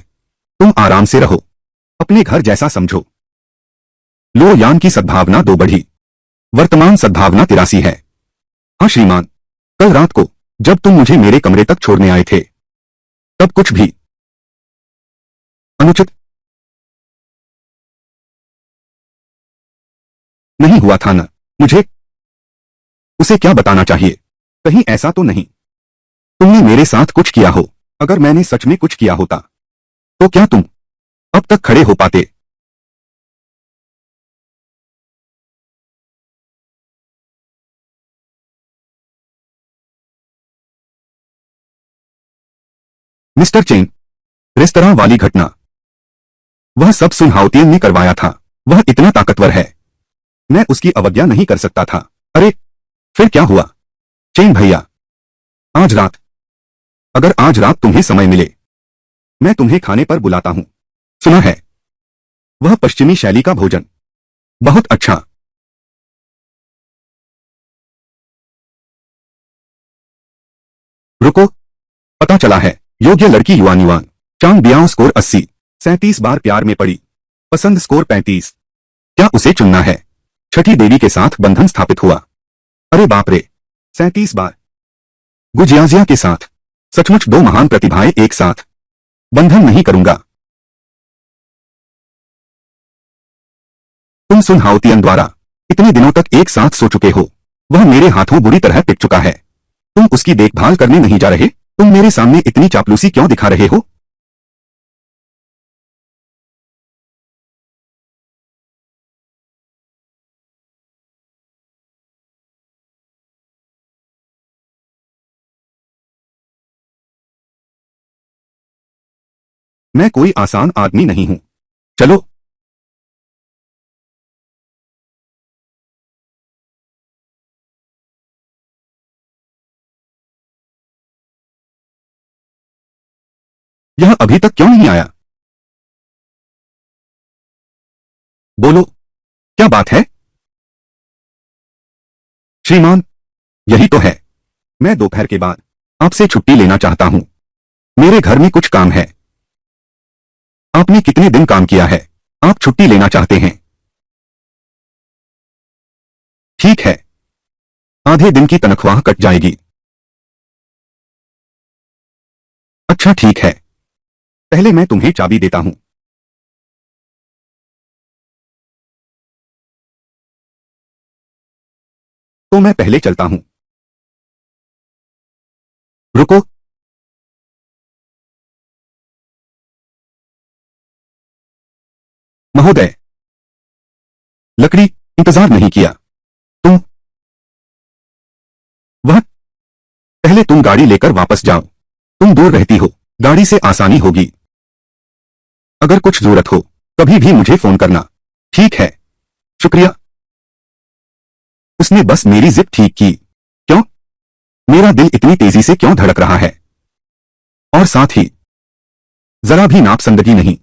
तुम आराम से रहो, अपने घर जैसा समझो। लो यान की सद्भावना 2 बढ़ी, वर्तमान सद्भावना 83 है। हाँ श्रीमान, कल रात को जब तुम मुझे मेरे कमरे तक छोड़ने आए थे, तब कुछ भी अनुचित नहीं हुआ था न? मुझे उसे क्या बताना चाहिए? कहीं ऐसा तो नहीं तुमने मेरे साथ कुछ किया हो? अगर मैंने सच में कुछ किया होता तो क्या तुम अब तक खड़े हो पाते? मिस्टर चेन, रेस्तरां वाली घटना, वह सब सुनहावतियन ने करवाया था। वह इतना ताकतवर है, मैं उसकी अवज्ञा नहीं कर सकता था। अरे फिर क्या हुआ? चेन भैया, आज रात, अगर आज रात तुम्हें समय मिले, मैं तुम्हें खाने पर बुलाता हूं। सुना है वह पश्चिमी शैली का भोजन बहुत अच्छा। रुको, पता चला है, योग्य लड़की युवान युवान चांग बियाओ स्कोर 80, 37 बार प्यार में पड़ी, पसंद स्कोर 35। क्या उसे चुनना है? छठी देवी के साथ बंधन स्थापित हुआ। अरे बाप रे, 37 बार। गुजियाजिया के साथ सचमुच 2 महान प्रतिभाएं एक साथ। बंधन नहीं करूंगा। तुम सुनहावतियन द्वारा इतने दिनों तक एक साथ सो चुके हो, वह मेरे हाथों बुरी तरह पिट चुका है। तुम उसकी देखभाल करने नहीं जा रहे? तुम मेरे सामने इतनी चापलूसी क्यों दिखा रहे हो? मैं कोई आसान आदमी नहीं हूं। चलो। यह अभी तक क्यों नहीं आया? बोलो, क्या बात है? श्रीमान, यही तो है, मैं दोपहर के बाद आपसे छुट्टी लेना चाहता हूं। मेरे घर में कुछ काम है। आपने कितने दिन काम किया है, आप छुट्टी लेना चाहते हैं? ठीक है, आधे दिन की तनख्वाह कट जाएगी। अच्छा ठीक है, पहले मैं तुम्हें चाबी देता हूं। तो मैं पहले चलता हूं। रुको, महोदय, लकड़ी इंतजार नहीं किया। तुम वह पहले तुम गाड़ी लेकर वापस जाओ। तुम दूर रहती हो, गाड़ी से आसानी होगी। अगर कुछ जरूरत हो कभी भी मुझे फोन करना। ठीक है, शुक्रिया। उसने बस मेरी जिप ठीक की। क्यों? मेरा दिल इतनी तेजी से क्यों धड़क रहा है? और साथ ही जरा भी नापसंदगी नहीं।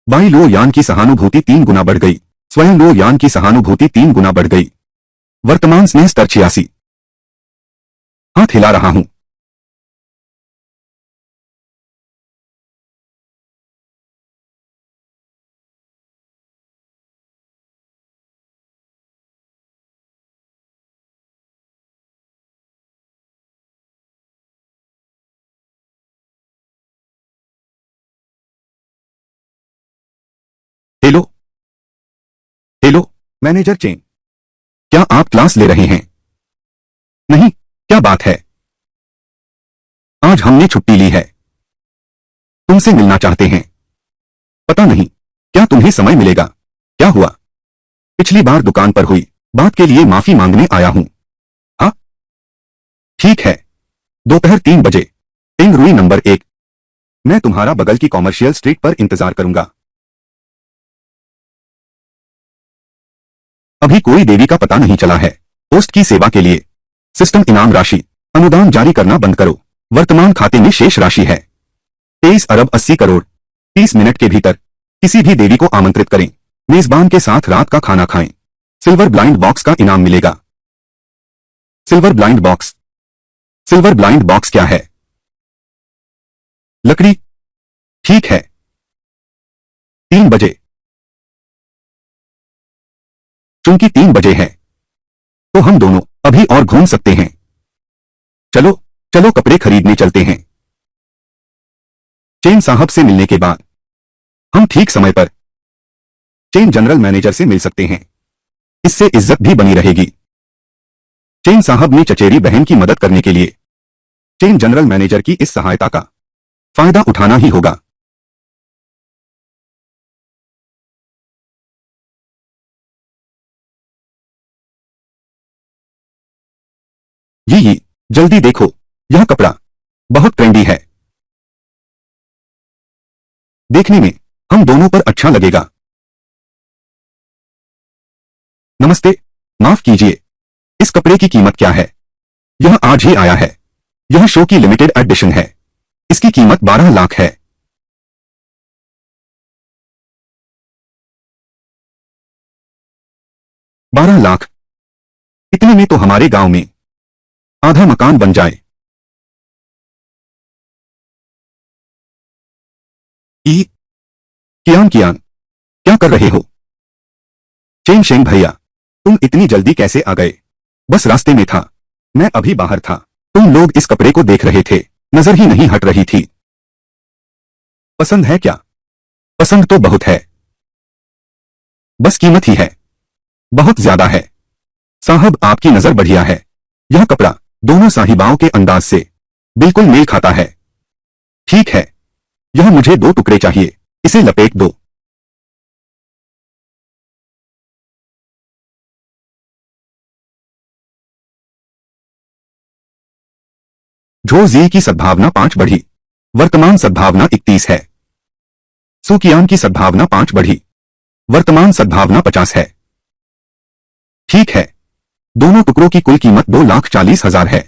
बाई लो यान की सहानुभूति 3 गुना बढ़ गई। स्वयं लो यान की सहानुभूति 3 गुना बढ़ गई। वर्तमान स्नेह स्तर 86। हाथ हिला रहा हूं। हेलो हेलो मैनेजर चेन, क्या आप क्लास ले रहे हैं? नहीं, क्या बात है? आज हमने छुट्टी ली है। तुमसे मिलना चाहते हैं। पता नहीं, क्या तुम्हें समय मिलेगा? क्या हुआ? पिछली बार दुकान पर हुई बात के लिए माफी मांगने आया हूं। हाँ, ठीक है। दोपहर 3 बजे, टिंग रुई नंबर 1। मैं तुम्हारा बगल की कॉमर्शियल स्ट्रीट पर इंतजार करूंगा। अभी कोई देवी का पता नहीं चला है। पोस्ट की सेवा के लिए सिस्टम इनाम राशि अनुदान जारी करना बंद करो। वर्तमान खाते में शेष राशि है 23 अरब 80 करोड़। 30 मिनट के भीतर किसी भी देवी को आमंत्रित करें। मेजबान के साथ रात का खाना खाएं। सिल्वर ब्लाइंड बॉक्स का इनाम मिलेगा। Silver blind box. Silver blind box क्या है? लकड़ी। ठीक है। 3 बजे। चूंकि 3 बजे है तो हम दोनों अभी और घूम सकते हैं। चलो चलो कपड़े खरीदने चलते हैं। चेन साहब से मिलने के बाद हम ठीक समय पर चेन जनरल मैनेजर से मिल सकते हैं। इससे इज्जत भी बनी रहेगी। चेन साहब ने चचेरी बहन की मदद करने के लिए चेन जनरल मैनेजर की इस सहायता का फायदा उठाना ही होगा। ये जल्दी देखो, यह कपड़ा बहुत ट्रेंडी है। देखने में हम दोनों पर अच्छा लगेगा। नमस्ते, माफ कीजिए, इस कपड़े की कीमत क्या है? यह आज ही आया है। यह शो की लिमिटेड एडिशन है। इसकी कीमत 12 लाख है। 12 लाख? इतने में तो हमारे गांव में आधा मकान बन जाए। ई कियान कियान, क्या कर रहे हो? चेन शेंग भैया, तुम इतनी जल्दी कैसे आ गए? बस रास्ते में था, मैं अभी बाहर था। तुम लोग इस कपड़े को देख रहे थे, नजर ही नहीं हट रही थी। पसंद है क्या? पसंद तो बहुत है, बस कीमत ही है, बहुत ज्यादा है। साहब आपकी नजर बढ़िया है। यह कपड़ा दोनों साहिबाओं के अंदाज से बिल्कुल मेल खाता है। ठीक है, यह मुझे 2 टुकड़े चाहिए। इसे लपेट दो। झो जी की सद्भावना 5 बढ़ी। वर्तमान सद्भावना 31 है। सुकियान की सद्भावना 5 बढ़ी। वर्तमान सद्भावना 50 है। ठीक है, दोनों टुकड़ों की कुल कीमत 2,40,000 है।